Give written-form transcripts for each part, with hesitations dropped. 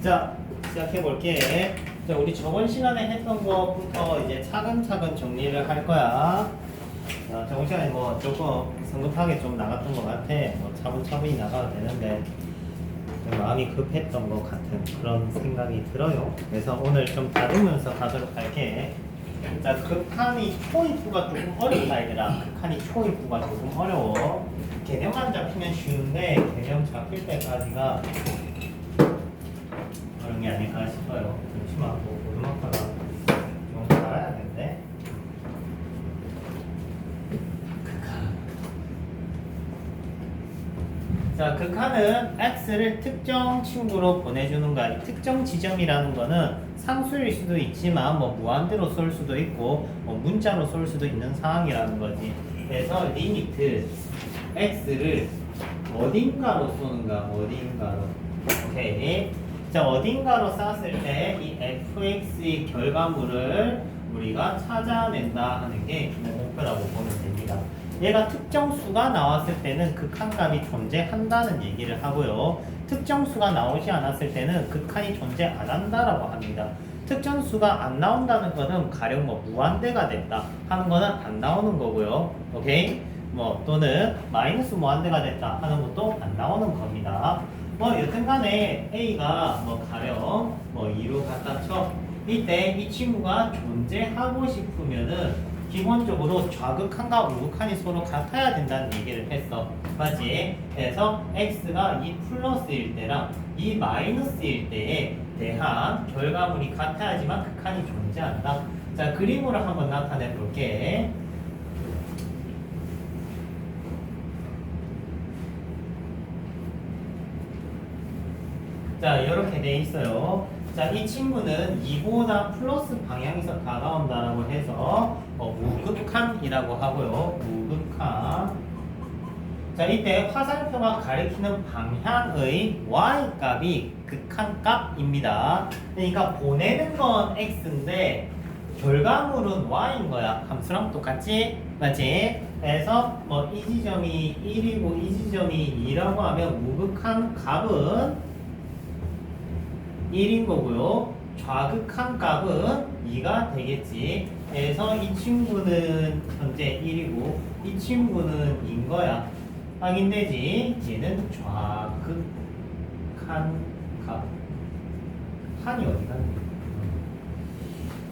자, 시작해 볼게. 자, 우리 저번 시간에 했던 것부터 이제 차근차근 정리를 할 거야. 저번 시간에 뭐 조금 성급하게 좀 나갔던 것 같아. 뭐 차분차분히 나가도 되는데 좀 마음이 급했던 것 같은 그런 생각이 들어요. 그래서 오늘 좀 다루면서 가도록 할게. 자, 극한이 초입부가 조금 어렵다 얘들아. 극한이 초입부가 조금 어려워. 개념만 잡히면 쉬운데 개념 잡힐 때까지가 그런 게 아닐까 싶어요. 잠시만, 보드마커가 좀 달아야겠네. 극한. 자, 극한은 x를 특정 친구로 보내주는 거야. 이 특정 지점이라는 거는 상수일 수도 있지만 뭐 무한대로 쏠 수도 있고 뭐 문자로 쏠 수도 있는 상황이라는 거지. 그래서 리미트 x를 어딘가로 쏘는가, 어딘가로. 오케이. 자, 어딘가로 쐈을 때 이 fx의 결과물을 우리가 찾아낸다 하는 게 목표라고 보면 됩니다. 얘가 특정 수가 나왔을 때는 극한값이 존재한다는 얘기를 하고요. 특정 수가 나오지 않았을 때는 극한이 존재 안 한다라고 합니다. 특정 수가 안 나온다는 거는 가령 뭐 무한대가 됐다 하는 거는 안 나오는 거고요. 오케이? 뭐 또는 마이너스 무한대가 됐다 하는 것도 안 나오는 겁니다. 뭐 여튼간에 A가 뭐 가령 뭐 2로 갖다 쳐. 이때 이 친구가 존재하고 싶으면은 기본적으로 좌극한과 우극한이 서로 같아야 된다는 얘기를 했어. 맞지? 그래서 x가 이 플러스일 때랑 이 마이너스일 때에 대한 결과물이 같아야지만 극한이 존재한다. 자, 그림으로 한번 나타내 볼게. 자, 이렇게 돼 있어요. 자, 이 친구는 2보다 플러스 방향에서 다가온다라고 해서 우극한이라고 하고요. 우극한. 자, 이때 화살표가 가리키는 방향의 y값이 극한값입니다. 그러니까 보내는 건 x인데 결과물은 y인 거야. 함수랑 똑같지? 맞지? 그래서 뭐 이 지점이 1이고 이 지점이 2라고 하면 우극한 값은 1인 거고요. 좌극한 값은 2가 되겠지. 그래서 이 친구는 현재 1이고 이 친구는 2인 거야. 확인되지? 얘는 좌극한 값. 한이 어디 갔니?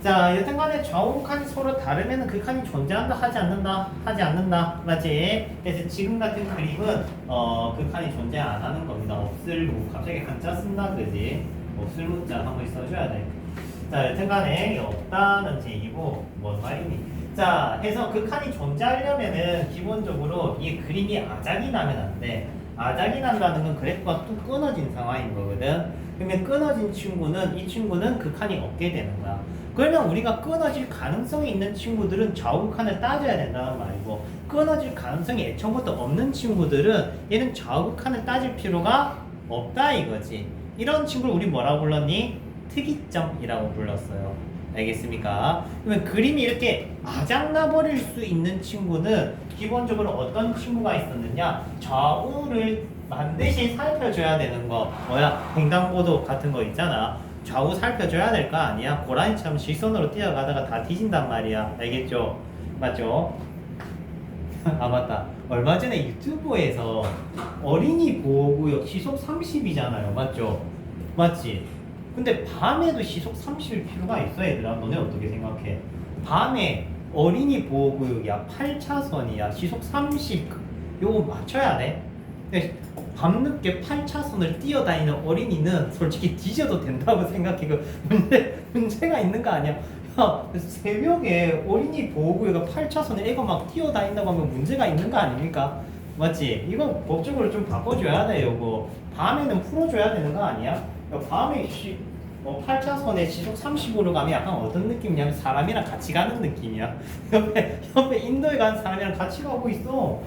자, 여튼간에 좌우극한이 서로 다르면 극한이 존재한다 하지 않는다? 하지 않는다. 맞지? 그래서 지금 같은 그림은 극한이 존재 안 하는 겁니다. 없을 뭐 갑자기 한자 쓴다 그지? 없을 문자 한 번 써줘야 돼. 자, 여튼간에 없다는 얘기고 뭔 말이니? 자, 해서 극한이 존재하려면은 기본적으로 이 그림이 아작이 나면 안 돼. 아작이 난다는 건 그래프가 뚝 끊어진 상황인 거거든. 그러면 끊어진 친구는 이 친구는 극한이 없게 되는 거야. 그러면 우리가 끊어질 가능성이 있는 친구들은 좌우극한을 따져야 된다는 말이고, 끊어질 가능성이 애초부터 없는 친구들은 얘는 좌우극한을 따질 필요가 없다 이거지. 이런 친구를 우리 뭐라고 불렀니? 특이점이라고 불렀어요. 알겠습니까? 그러면 그림이 이렇게 아작나 버릴 수 있는 친구는 기본적으로 어떤 친구가 있었느냐? 좌우를 반드시 살펴줘야 되는 거. 뭐야? 횡단보도 같은 거 있잖아. 좌우 살펴줘야 될 거 아니야? 고라니처럼 실선으로 뛰어가다가 다 뒤진단 말이야. 알겠죠? 맞죠? 아, 맞다. 얼마 전에 유튜브에서 어린이 보호구역 시속 30이잖아요. 맞죠? 맞지? 근데 밤에도 시속 30일 필요가 있어, 얘들아. 너네 어떻게 생각해? 밤에 어린이 보호구역이야. 8차선이야. 시속 30. 요거 맞춰야 돼. 밤늦게 8차선을 뛰어다니는 어린이는 솔직히 뒤져도 된다고 생각해. 그 문제가 있는 거 아니야? 야, 새벽에 어린이 보호구역에 8차선에 애가 막 뛰어다닌다고 하면 문제가 있는 거 아닙니까? 맞지? 이거 법적으로 좀 바꿔줘야 돼, 요거. 밤에는 풀어줘야 되는 거 아니야? 야, 밤에 8차선에 시속 30으로 가면 약간 어떤 느낌이냐면 사람이랑 같이 가는 느낌이야. 옆에 인도에 간 사람이랑 같이 가고 있어.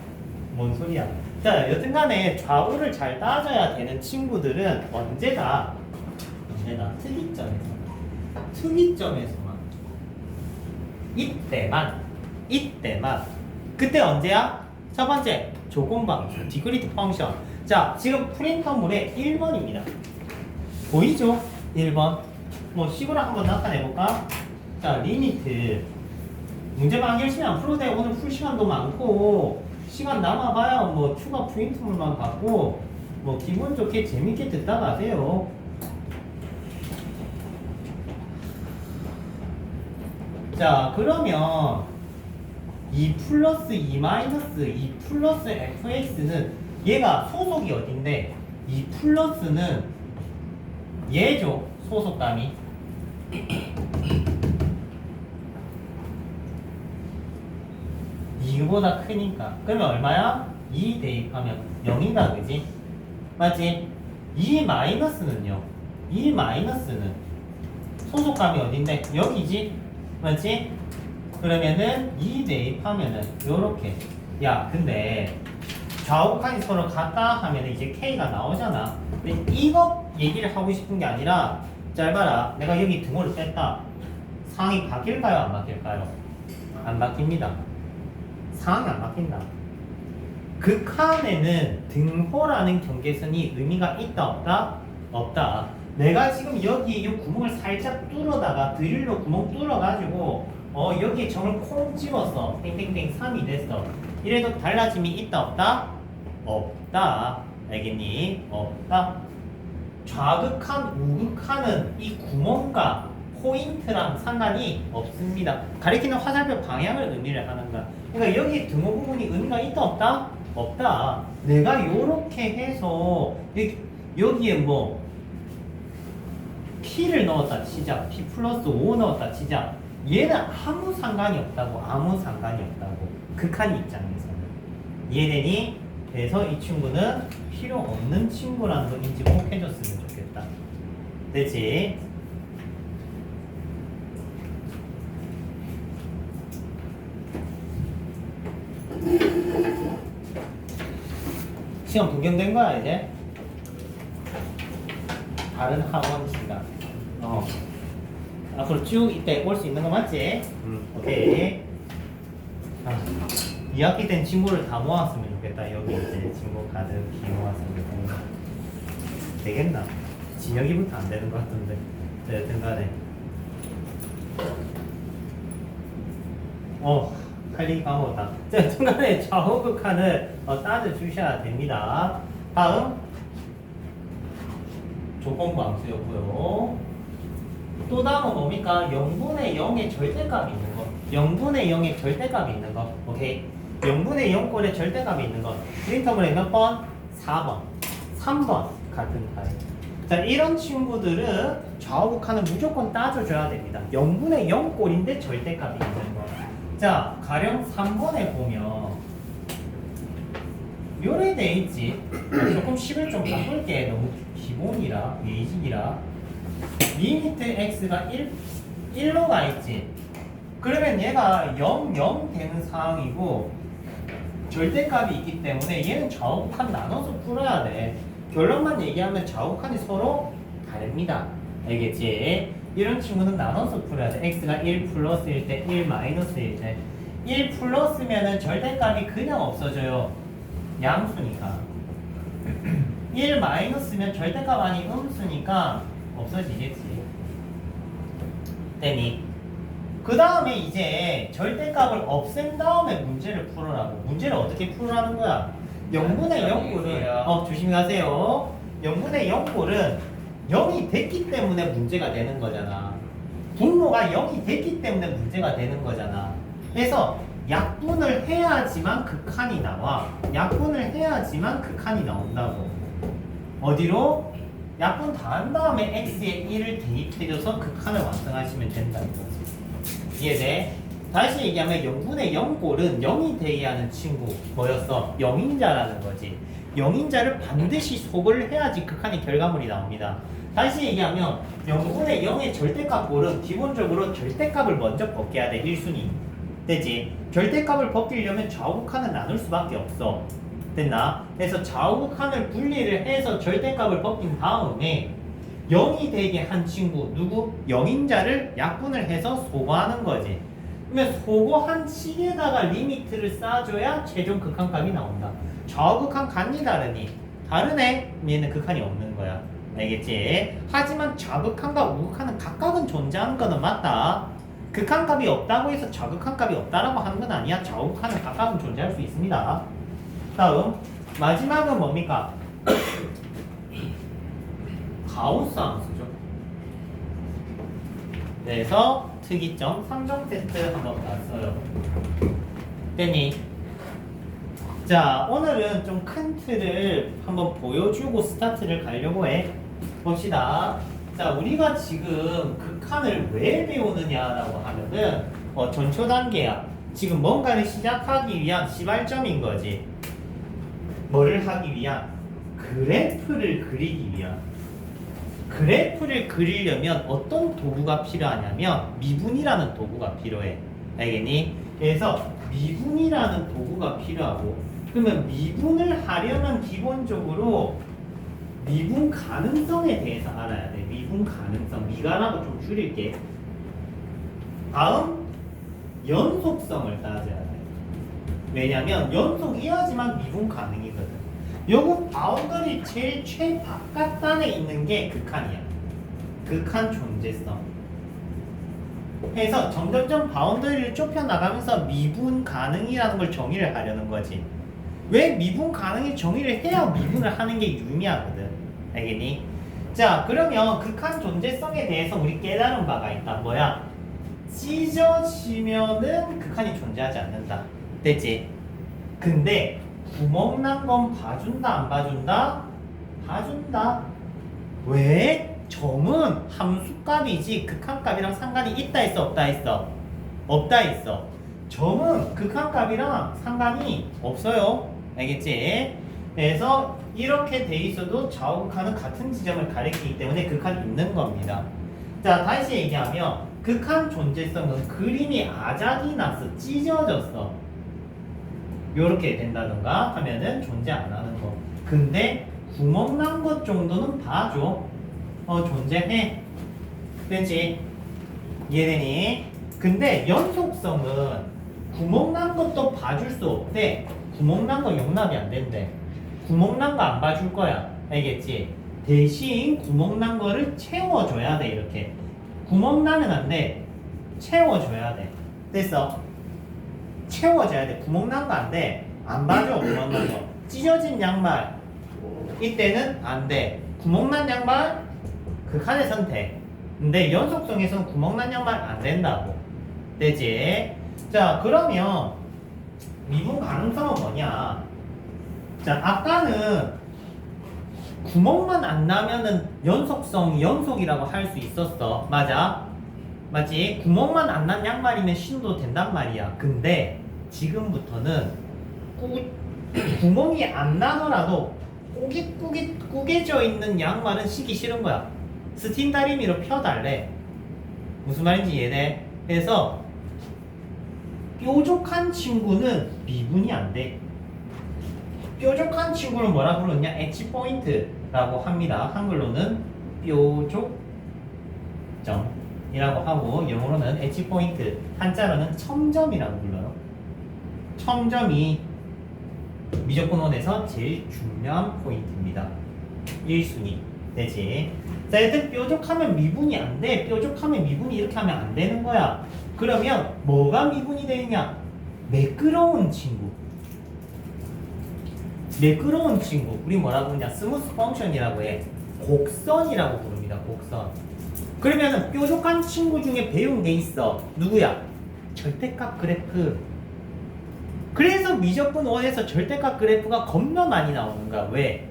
뭔 소리야? 자, 여튼간에 좌우를 잘 따져야 되는 친구들은 언제나 특이점에서만 이때만 그때 언제야? 첫 번째 조건방수 디그리트 펑션. 자, 지금 프린터물의 1번입니다. 보이죠? 1번. 뭐 식으로 한번 나타내볼까? 자, 리미트. 문제만 열심히 안 풀어도 돼. 오늘 풀 시간도 많고 시간 남아봐야 뭐 추가 포인트물만 받고 뭐 기분 좋게 재밌게 듣다 가세요. 자, 그러면 2 플러스 2 마이너스 2 플러스 fx는 얘가 소속이 어딘데 2 플러스는 얘죠. 소속감이. 이거보다 크니까. 그러면 얼마야? 2 대입하면 0이다. 그지? 맞지? 2 마이너스는요. 2 마이너스는 소속감이 어딘데? 여기지? 맞지? 그러면은 2 대입하면은 요렇게. 야, 근데 좌우칸이 서로 같다 하면은 이제 K가 나오잖아. 근데 이거 얘기를 하고 싶은 게 아니라 잘 봐라. 내가 여기 등호를 뺐다. 상이 바뀔까요? 안 바뀔까요? 안 바뀝니다. 상황이 안 바뀐다. 극한에는 등호라는 경계선이 의미가 있다 없다? 없다. 내가 지금 여기 이 구멍을 살짝 뚫어다가 드릴로 구멍 뚫어가지고 여기에 점을 콩 집었어. 땡땡땡 3이 됐어. 이래도 달라짐이 있다 없다? 없다. 알겠니? 없다. 좌극한 우극한은 이 구멍과 포인트랑 상관이 없습니다. 가리키는 화살표 방향을 의미를 하는 거야. 그러니까 여기 등호 부분이 의미가 있다 없다? 없다. 내가 요렇게 해서 여기에 뭐 P를 넣었다 치자. P 플러스 5 넣었다 치자. 얘는 아무 상관이 없다고. 아무 상관이 없다고. 극한 입장에서는. 이해되니? 그래서 이 친구는 필요 없는 친구라는 거 인지 꼭 해줬으면 좋겠다. 되지? 시험 변경된 거야 이제? 다른 학원 시간. 앞으로 쭉 이때 올 수 있는 거 맞지? 오케이. 2학기 땐 친구를 다 모았으면 좋겠다. 여기 이제 친구 가득 모았으면 좋겠다. 되겠나? 진혁이부터 안 되는 것 같은데. 여튼 간에. 할 얘기 까먹었다. 자, 중간에 좌우극한을 따져주셔야 됩니다. 다음 조건부 함수였고요. 또 다음은 뭡니까? 0분의 0의 절대값이 있는 거. 0분의 0의 절대값이 있는 거. 오케이. 0분의 0꼴의 절대값이 있는 거. 프린터물에 몇 번? 4번. 3번. 같은 타입. 자, 이런 친구들은 좌우극한은 무조건 따져줘야 됩니다. 0분의 0꼴인데 절대값이 있는 거. 자, 가령 3번에 보면 요래 돼 있지. 조금 식을 좀 바꿀게. 너무 기본이라 베이직이라. 리미트 x가 1로 가 있지. 그러면 얘가 0, 0 되는 상황이고 절대값이 있기 때문에 얘는 좌우극한 나눠서 풀어야 돼. 결론만 얘기하면 좌우극한이 서로 다릅니다. 알겠지? 이런 친구는 나눠서 풀어야 돼. x가 1 플러스일 때, 1 마이너스일 때. 1 플러스면은 절대값이 그냥 없어져요. 양수니까. 1 마이너스면 절대값 아닌 음수니까 없어지겠지. 되니? 그 다음에 이제 절대값을 없앤 다음에 문제를 풀으라고. 문제를 어떻게 풀으라는 거야? 0분의 0꼴은 조심히 가세요. 0분의 0꼴은 0이 됐기 때문에 문제가 되는 거잖아. 분모가 0이 됐기 때문에 문제가 되는 거잖아. 그래서 약분을 해야지만 극한이 나와. 약분을 해야지만 극한이 나온다고. 어디로? 약분 다 한 다음에 x에 1을 대입해줘서 극한을 완성하시면 된다는 거지. 이해돼? 다시 얘기하면 0분의 0꼴은 0이 대의하는 친구 뭐였어? 0인자라는 거지. 0인자를 반드시 소거를 해야지 극한의 결과물이 나옵니다. 다시 얘기하면 0분의 0의 절대값 꼴은 기본적으로 절대값을 먼저 벗겨야 돼. 1순위. 되지? 절대값을 벗기려면 좌우극한을 나눌 수밖에 없어. 됐나? 그래서 좌우극한을 분리를 해서 절대값을 벗긴 다음에 0이 되게 한 친구 누구? 0인자를 약분을 해서 소거하는 거지. 그러면 소거한 식에다가 리미트를 쌓아줘야 최종 극한값이 나온다. 좌우극한 간이 다르니? 다르네? 얘는 극한이 없는 거야. 알겠지? 하지만 좌극한과 우극한은 각각은 존재하는 거는 맞다. 극한값이 없다고 해서 좌극한값이 없다라고 하는 건 아니야. 좌우극한은 각각은 존재할 수 있습니다. 다음 마지막은 뭡니까? 가우스 함수죠. 그래서 특이점 3종 세트 한번 봤어요. 됐니? 자, 오늘은 좀 큰 틀을 한번 보여주고 스타트를 가려고 해. 봅시다. 자, 우리가 지금 극한을 왜 배우느냐라고 하면은 전초 단계야. 지금 뭔가를 시작하기 위한 시발점인 거지. 뭐를 하기 위한? 그래프를 그리기 위한. 그래프를 그리려면 어떤 도구가 필요하냐면 미분이라는 도구가 필요해. 알겠니? 그래서 미분이라는 도구가 필요하고, 그러면 미분을 하려면 기본적으로 미분 가능성에 대해서 알아야 돼. 미분 가능성. 미가라고 좀 줄일게. 다음 연속성을 따져야 돼. 왜냐면 연속이어야지만 미분 가능이거든. 요거 바운더리 제일 최바깥단에 있는 게 극한이야. 극한 존재성. 해서 점점점 바운더리를 좁혀 나가면서 미분 가능이라는 걸 정의를 하려는 거지. 왜 미분 가능이 정의를 해야 미분을 하는 게 유의미하거든. 알겠니? 자, 그러면 극한 존재성에 대해서 우리 깨달은 바가 있다. 뭐야? 찢어지면은 극한이 존재하지 않는다. 됐지? 근데 구멍 난 건 봐준다 안 봐준다? 봐준다. 왜? 점은 함수값이지 극한값이랑 상관이 있다 있어 없다 있어? 없다 있어. 점은 극한값이랑 상관이 없어요. 알겠지? 그래서 이렇게 돼 있어도 좌우극한은 같은 지점을 가리키기 때문에 극한이 있는 겁니다. 자, 다시 얘기하면 극한 존재성은 그림이 아작이 났어. 찢어졌어. 요렇게 된다던가 하면은 존재 안 하는 거. 근데 구멍 난 것 정도는 봐줘. 존재해. 됐지? 이해되니? 근데 연속성은 구멍 난 것도 봐줄 수 없대. 구멍 난 거 용납이 안 된대. 구멍 난 거 안 봐줄 거야. 알겠지? 대신 구멍 난 거를 채워줘야 돼. 이렇게. 구멍 나면 안 돼. 채워줘야 돼. 됐어? 채워줘야 돼. 구멍 난 거 안 돼. 안 봐줘. 구멍 난 거. 찢어진 양말. 이때는 안 돼. 구멍 난 양말 극한의 선택. 근데 연속성에서는 구멍 난 양말 안 된다고. 되지? 자, 그러면 미분 가능성은 뭐냐? 자, 아까는 구멍만 안 나면은 연속성 연속이라고 할 수 있었어. 맞아? 맞지? 구멍만 안 난 양말이면 신도 된단 말이야. 근데 지금부터는 구멍이 안 나더라도 꾸겨져 있는 양말은 신기 싫은 거야. 스팀 다리미로 펴달래. 무슨 말인지 이해돼? 그래서 뾰족한 친구는 미분이 안 돼. 뾰족한 친구는 뭐라 부르냐? 엣지 포인트라고 합니다. 한글로는 뾰족점이라고 하고 영어로는 엣지 포인트, 한자로는 첨점이라고 불러요. 첨점이 미적분원에서 제일 중요한 포인트입니다. 1순위 되지. 자, 여튼 뾰족하면 미분이 안 돼. 뾰족하면 미분이 이렇게 하면 안 되는 거야. 그러면 뭐가 미분이 되느냐? 매끄러운 친구. 매끄러운 친구. 우리 뭐라고 그러냐? 스무스 펑션이라고 해. 곡선이라고 부릅니다. 곡선. 그러면 뾰족한 친구 중에 배운 게 있어. 누구야? 절대값 그래프. 그래서 미적분 원에서 절대값 그래프가 겁나 많이 나오는 거야. 왜?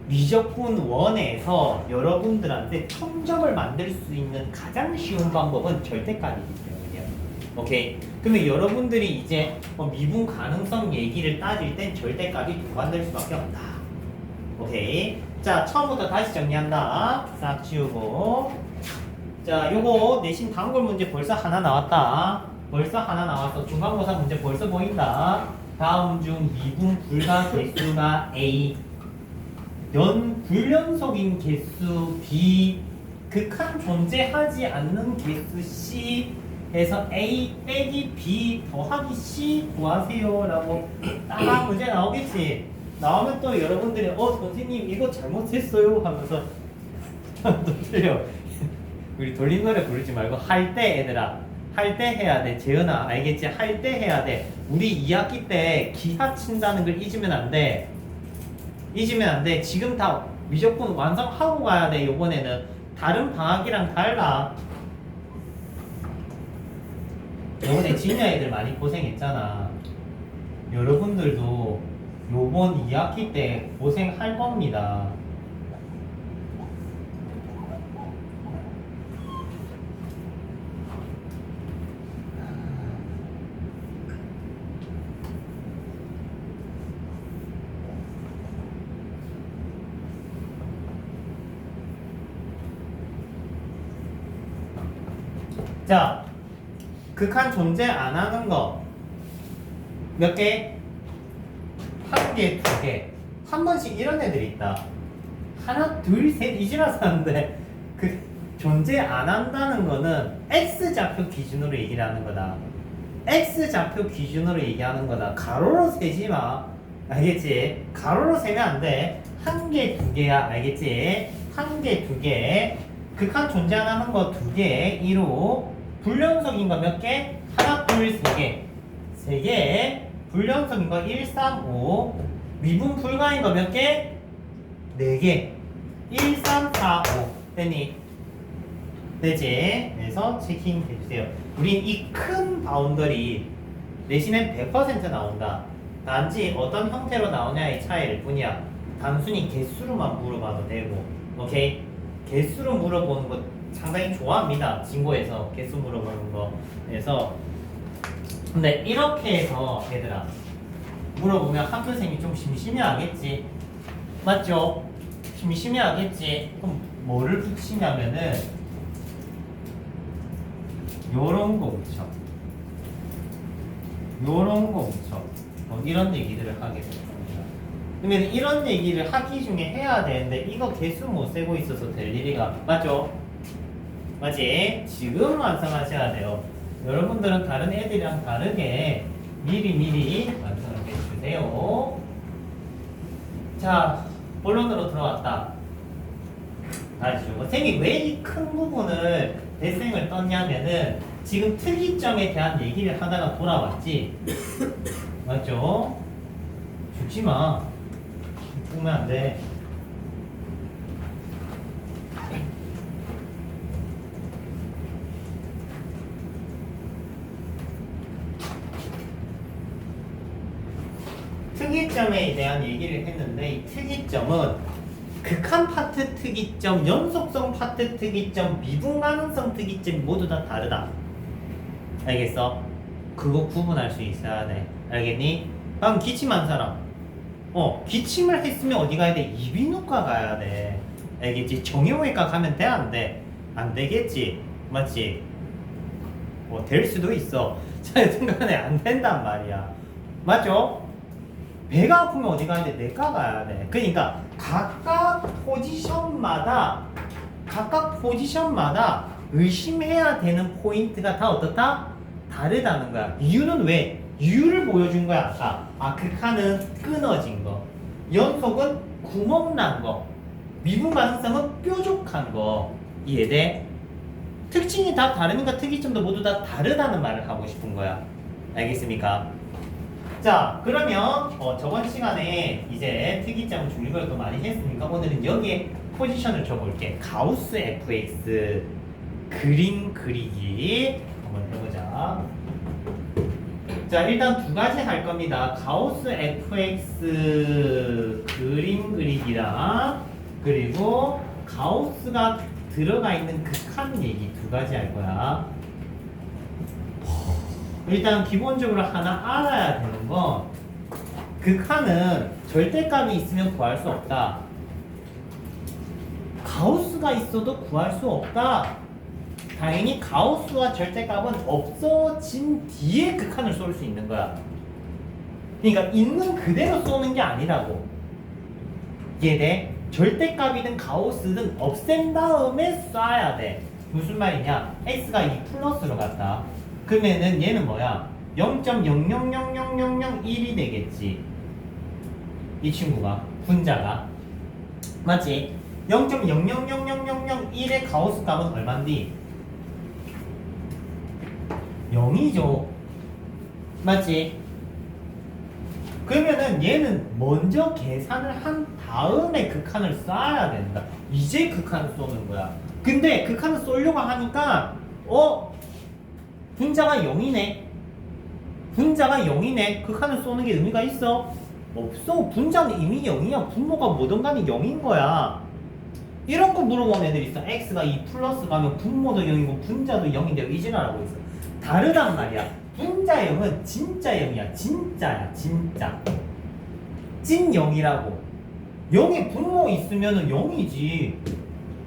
미적분 원에서 여러분들한테 첨점을 만들 수 있는 가장 쉬운 방법은 절대값이기 때문이에요. 오케이? 그러면 여러분들이 이제 미분 가능성 얘기를 따질 땐 절대값이 도관될 수밖에 없다. 오케이? 자, 처음부터 다시 정리한다. 싹 지우고. 자, 요거 내신 단골 문제 벌써 하나 나왔다. 벌써 하나 나왔어. 중간고사 문제 벌써 보인다. 다음 중 미분 불가 개수가 A, 불연속인 개수 B, 극한 존재하지 않는 개수 C 해서 A 빼기 B 더하기 C 구하세요 라고 딱 문제 나오겠지. 나오면 또 여러분들이 선생님 이거 잘못했어요 하면서 또 틀려. 우리 돌림 노래 부르지 말고 할 때 얘들아. 할 때 해야 돼. 재현아 알겠지? 할 때 해야 돼. 우리 2학기 때 기하 친다는 걸 잊으면 안 돼. 잊으면 안 돼. 지금 다 무조건 완성하고 가야 돼. 요번에는 다른 방학이랑 달라. 요번에 진야 애들 많이 고생했잖아. 여러분들도 요번 2학기 때 고생할 겁니다. 자, 극한 존재 안 하는 거 몇 개? 한 개, 두 개. 한 번씩 이런 애들이 있다. 하나, 둘, 셋 이지라서 하는데 그 존재 안 한다는 거는 X좌표 기준으로 얘기를 하는 거다. X좌표 기준으로 얘기하는 거다. 가로로 세지 마. 알겠지? 가로로 세면 안 돼. 한 개, 두 개야. 알겠지? 한 개, 두 개. 극한 존재 안 하는 거 두 개. 1호. 불연속인 거 몇 개? 하나, 둘, 세 개. 세 개. 불연속인 거 1, 3, 5. 미분 불가인 거 몇 개? 네 개. 1, 3, 4, 5. 됐니? 되지? 그래서 체킹 해주세요. 우린 이 큰 바운더리 내신엔 100% 나온다. 단지 어떤 형태로 나오냐의 차이일 뿐이야. 단순히 개수로만 물어봐도 되고. 오케이? 개수로 물어보는 거 상당히 좋아합니다. 진고에서 개수 물어보는 거. 그래서 근데 이렇게 해서 얘들아 물어보면 학교생이 좀 심심해하겠지. 맞죠? 심심해하겠지. 그럼 뭐를 붙이냐면은 요런 거 붙여. 요런 거 붙여. 이런 얘기들을 하게 됩니다. 그러면 이런 얘기를 하기 중에 해야 되는데 이거 개수 못 세고 있어서 될 일이가 맞죠? 맞지? 지금 완성하셔야 돼요. 여러분들은 다른 애들이랑 다르게 미리 완성을 해주세요. 자, 본론으로 들어왔다. 다시 선생님이 왜 이 큰 부분을 대생을 떴냐면은 지금 특이점에 대한 얘기를 하다가 돌아왔지. 맞죠? 죽지 마. 죽으면 안 돼. 특이점에 대한 얘기를 했는데 이 특이점은 극한 파트 특이점, 연속성 파트 특이점, 미분 가능성 특이점 모두 다 다르다. 알겠어? 그거 구분할 수 있어야 돼. 알겠니? 그럼 기침한 사람. 기침을 했으면 어디 가야 돼? 이비인후과 가야 돼. 알겠지? 정형외과 가면 돼? 안 돼? 안 되겠지? 맞지? 될 수도 있어. 자, 여튼간에 안 된단 말이야. 맞죠? 배가 아프면 어디 가야 돼? 내과 가야 돼. 그러니까 각각 포지션마다 의심해야 되는 포인트가 다 어떻다? 다르다는 거야. 이유는 왜? 이유를 보여준 거야. 아까 극한은 끊어진 거, 연속은 구멍 난 거, 미분 가능성은 뾰족한 거. 이해돼? 특징이 다 다르니까 특이점도 모두 다 다르다는 말을 하고 싶은 거야. 알겠습니까? 자, 그러면 저번 시간에 이제 특이점 중립을 많이 했으니까 오늘은 여기에 포지션을 줘볼게. 가우스 fx 그림 그리기 한번 해보자. 자, 일단 두 가지 할 겁니다. 가우스 fx 그림 그리기랑 그리고 가우스가 들어가 있는 극한 얘기 두 가지 할 거야. 일단 기본적으로 하나 알아야 되는 건 극한은 절대값이 있으면 구할 수 없다. 가우스가 있어도 구할 수 없다. 당연히 가우스와 절대값은 없어진 뒤에 극한을 쏠 수 있는 거야. 그러니까 있는 그대로 쏘는 게 아니라고. 이해돼? 절대값이든 가우스든 없앤 다음에 쏴야 돼. 무슨 말이냐? x가 2 플러스로 갔다. 그러면은 얘는 뭐야? 0.000001이 되겠지. 이 친구가 분자가 맞지? 0.000001의 가우스 값은 얼마인디? 0이죠. 맞지? 그러면은 얘는 먼저 계산을 한 다음에 극한을 쌓아야 된다. 이제 극한을 쏘는 거야. 근데 극한을 쏘려고 하니까 분자가 0이네. 분자가 0이네. 극한을 쏘는 게 의미가 있어? 없어. 분자는 이미 0이야. 분모가 뭐든 간에 0인 거야. 이런 거 물어보는 애들 있어. x가 2 플러스 가면 분모도 0이고 분자도 0인데 이진하라고 있어. 다르단 말이야. 분자 0은 진짜 0이야. 진짜야. 진짜. 찐 0이라고. 0에 분모 있으면은 0이지.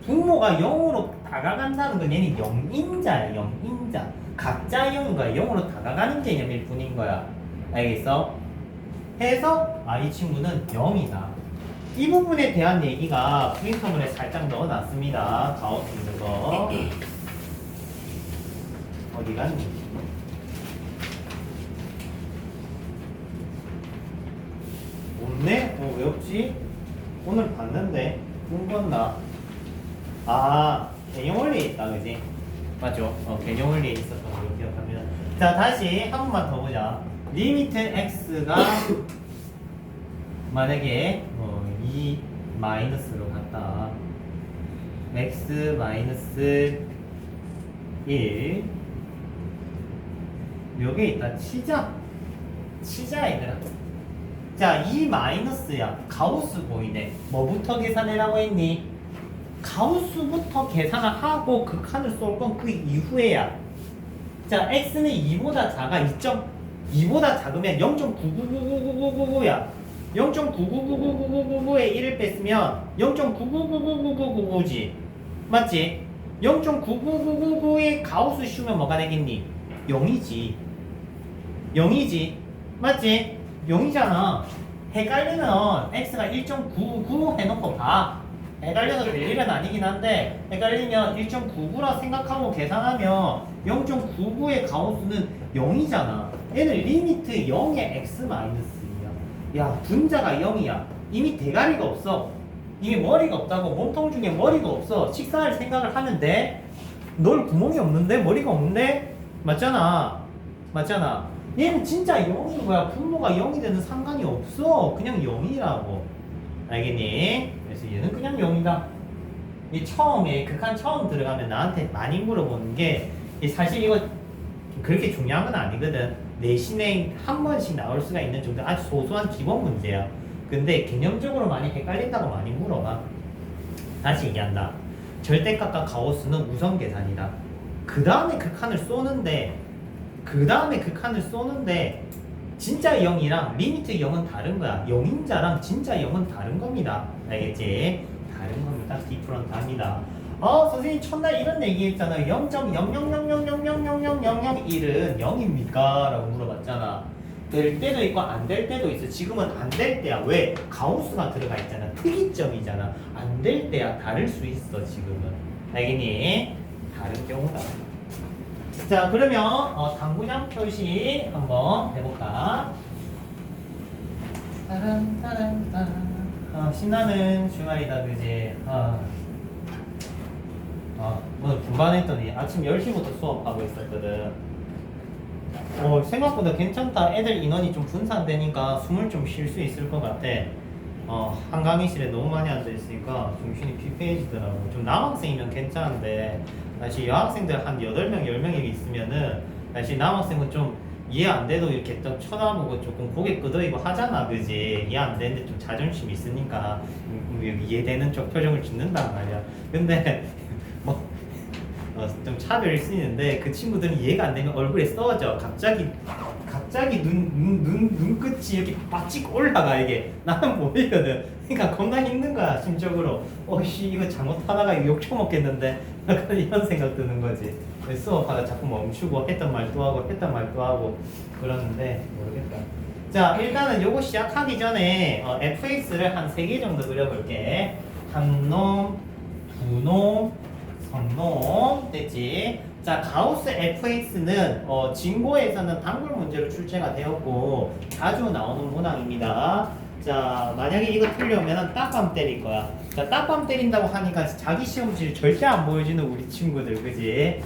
분모가 0으로 다가간다는 건 얘는 0인자야. 0인자. 각자 0인 거야. 0으로 다가가는 개념일 뿐인 거야. 알겠어? 해서 이 친구는 0이다. 이 부분에 대한 얘기가 프린터물에 살짝 넣어놨습니다. 가우스 있는 거. 어디 갔니? 없네? 왜 없지? 오늘 봤는데 꾼건나? 개념 원리에 있다, 그지? 맞죠? 개념 원리에 있었던 걸로 기억합니다. 자, 다시 한 번만 더 보자. 리미트 x가 만약에 2 마이너스로 갔다. x 마이너스 1 여기에 있다. 치자 얘들아. 자, 2 마이너스야. 가우스 보이네. 뭐부터 계산해라고 했니? 가우스부터 계산을 하고 극한을 쏠 건 그 이후에야. 자, x는 2보다 작아. 2보다 작으면 0.9999999야. 0.9999999에 1을 뺐으면 0.9999999지. 맞지? 0.99999에 가우스 씌우면 뭐가 되겠니? 0이지. 0이지. 맞지? 0이잖아. 헷갈리면 x가 1.99 해놓고 봐. 헷갈려서 될 일은 아니긴 한데 헷갈리면 1.99라 생각하고 계산하면 0.99의 가우스는 0이잖아. 얘는 리미트 0의 x-2야. 야, 분자가 0이야. 이미 대가리가 없어. 이미 머리가 없다고. 몸통 중에 머리가 없어. 식사할 생각을 하면 돼. 널 구멍이 없는데? 머리가 없는데? 맞잖아. 얘는 진짜 0인 거야. 분모가 0이 되는 상관이 없어. 그냥 0이라고. 알겠니? 그래서 얘는 그냥 0이다. 이 처음에 극한 처음 들어가면 나한테 많이 물어보는 게 사실 이거 그렇게 중요한 건 아니거든. 내신에 한 번씩 나올 수가 있는 정도 아주 소소한 기본 문제야. 근데 개념적으로 많이 헷갈린다고 많이 물어봐. 다시 얘기한다. 절대값과 가우스는 우선 계산이다. 그 다음에 극한을 쏘는데 진짜 0이랑 리미트 0은 다른 거야. 0인자랑 진짜 0은 다른 겁니다. 알겠지? 다른 겁니다. 디프런트 합니다. 선생님 첫날 이런 얘기 했잖아요. 0.00000000001은 0입니까? 라고 물어봤잖아. 될 때도 있고 안 될 때도 있어. 지금은 안 될 때야. 왜? 가우스가 들어가 있잖아. 특이점이잖아. 안 될 때야. 다를 수 있어. 지금은. 알겠니? 다른 경우다. 자, 그러면 당구장 표시 한번 해볼까? 신나는 주말이다, 그지? 오늘 분반했더니 아침 10시부터 수업하고 있었거든. 생각보다 괜찮다. 애들 인원이 좀 분산되니까 숨을 좀 쉴 수 있을 것 같아. 한 강의실에 너무 많이 앉아있으니까 정신이 피폐해지더라고. 좀 남학생이면 괜찮은데 사실 여학생들 한 8명, 10명이 있으면은 사실 남학생은 좀 이해 안 돼도 이렇게 또 쳐다보고 조금 고개 끄덕이고 하잖아, 그지? 이해 안 되는데 좀 자존심 있으니까 이해되는 쪽 표정을 짓는단 말이야. 근데 좀 차별이 쓰이는데 그 친구들은 이해가 안 되면 얼굴에 써져. 갑자기 눈끝이 이렇게 바찍 올라가. 이게 나는 보이거든. 그러니까 겁나 힘든 거야 심적으로. 이거 잘못하다가 욕 처먹겠는데 약간 이런 생각 드는 거지. 수업하다 자꾸 멈추고 했던 말 또 하고 그러는데 모르겠다. 자, 일단은 요거 시작하기 전에 fx를 한 3개 정도 그려볼게. 한 놈, 두 놈, 선 됐지? 자, 가우스 fx는 진고에서는 단골 문제로 출제가 되었고 자주 나오는 문항입니다. 자, 만약에 이거 틀려면 딱밤 때릴 거야. 자, 딱밤 때린다고 하니까 자기 시험지 절대 안 보여주는 우리 친구들, 그지?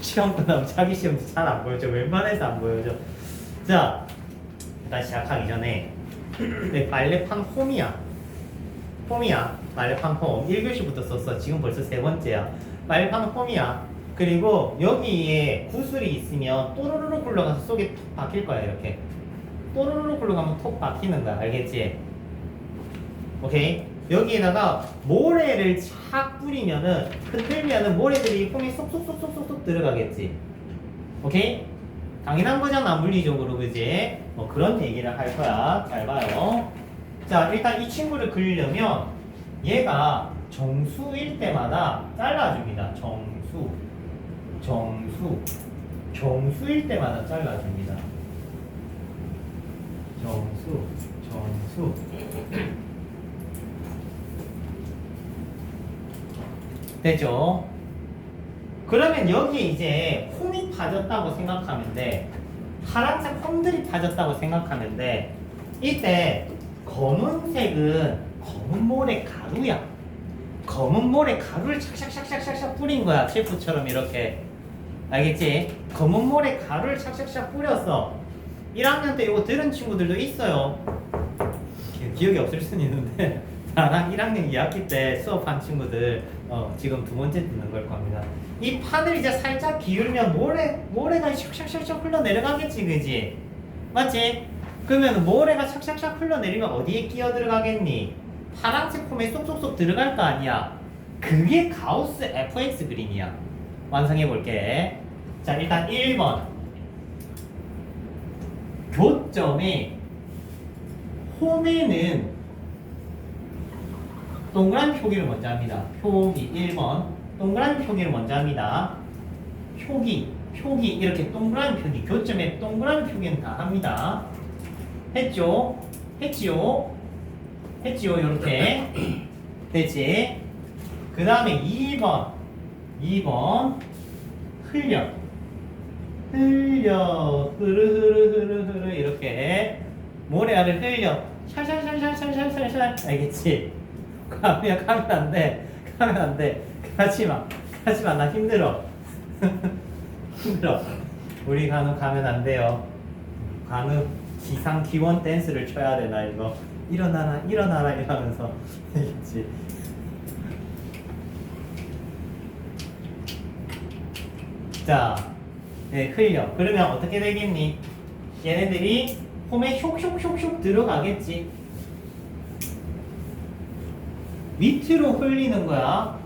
시험 끝나면 자기 시험지 잘 안 보여줘. 웬만해서 안 보여줘. 자, 일단 시작하기 전에 네, 말레판 홈이야. 홈이야. 말레판 홈. 1교시부터 썼어. 지금 벌써 세 번째야. 말레판 홈이야. 그리고 여기에 구슬이 있으면 또르르르 굴러가서 속에 톡 박힐 거야. 이렇게. 또르르르 굴러가면 톡 박히는 거야. 알겠지? 오케이? 여기에다가 모래를 착 뿌리면은 흔들면은 모래들이 홈이 쏙쏙쏙쏙쏙 들어가겠지. 오케이? 당연한 거잖아, 물리적으로. 그지? 뭐 그런 얘기를 할 거야. 잘 봐요. 자, 일단 이 친구를 그리려면 얘가 정수일 때마다 잘라줍니다. 정수일 때마다 잘라줍니다. 정수. 되죠? 그러면 여기에 이제 홈이 파졌다고 생각하면 돼. 파란색 홈들이 파졌다고 생각하면 돼. 이때 검은색은 검은 모래 가루야. 검은 모래 가루를 샥샥샥샥샥 뿌린 거야. 셰프처럼 이렇게. 알겠지? 검은 모래 가루를 샥샥샥 뿌렸어. 1학년 때 이거 들은 친구들도 있어요. 기억이 없을 수는 있는데 나랑 1학년 2학기 때 수업한 친구들 지금 두 번째 듣는 걸 겁니다. 이 판을 이제 살짝 기울면 모래가 샥샥샥샥 흘러내려가겠지, 그지? 맞지? 그러면 모래가 샥샥샥 흘러내리면 어디에 끼어 들어가겠니? 파란색 폼에 쏙쏙쏙 들어갈 거 아니야. 그게 가우스 fx 그림이야. 완성해 볼게. 자, 일단 1번 교점에 홈에는 동그라미 표기를 먼저 합니다. 표기 1번 동그라미 표기를 먼저 합니다. 표기 이렇게 동그라미 표기, 교점에 동그라미 표기는 다 합니다. 했지요 이렇게 됐지. 그 다음에 2번 흘려 흐르 이렇게 모래알을 흘려 샬샬샬샬샬샬샬. 알겠지? 가면 안 돼. 가지마 나 힘들어. 우리 간우 가면 안 돼요. 간우 기상 기원 댄스를 춰야 되나 이거. 일어나라 이러면서. 알겠지? 자, 네, 흘려. 그러면 어떻게 되겠니? 얘네들이 홈에 슉슉슉슉 들어가겠지. 밑으로 흘리는 거야.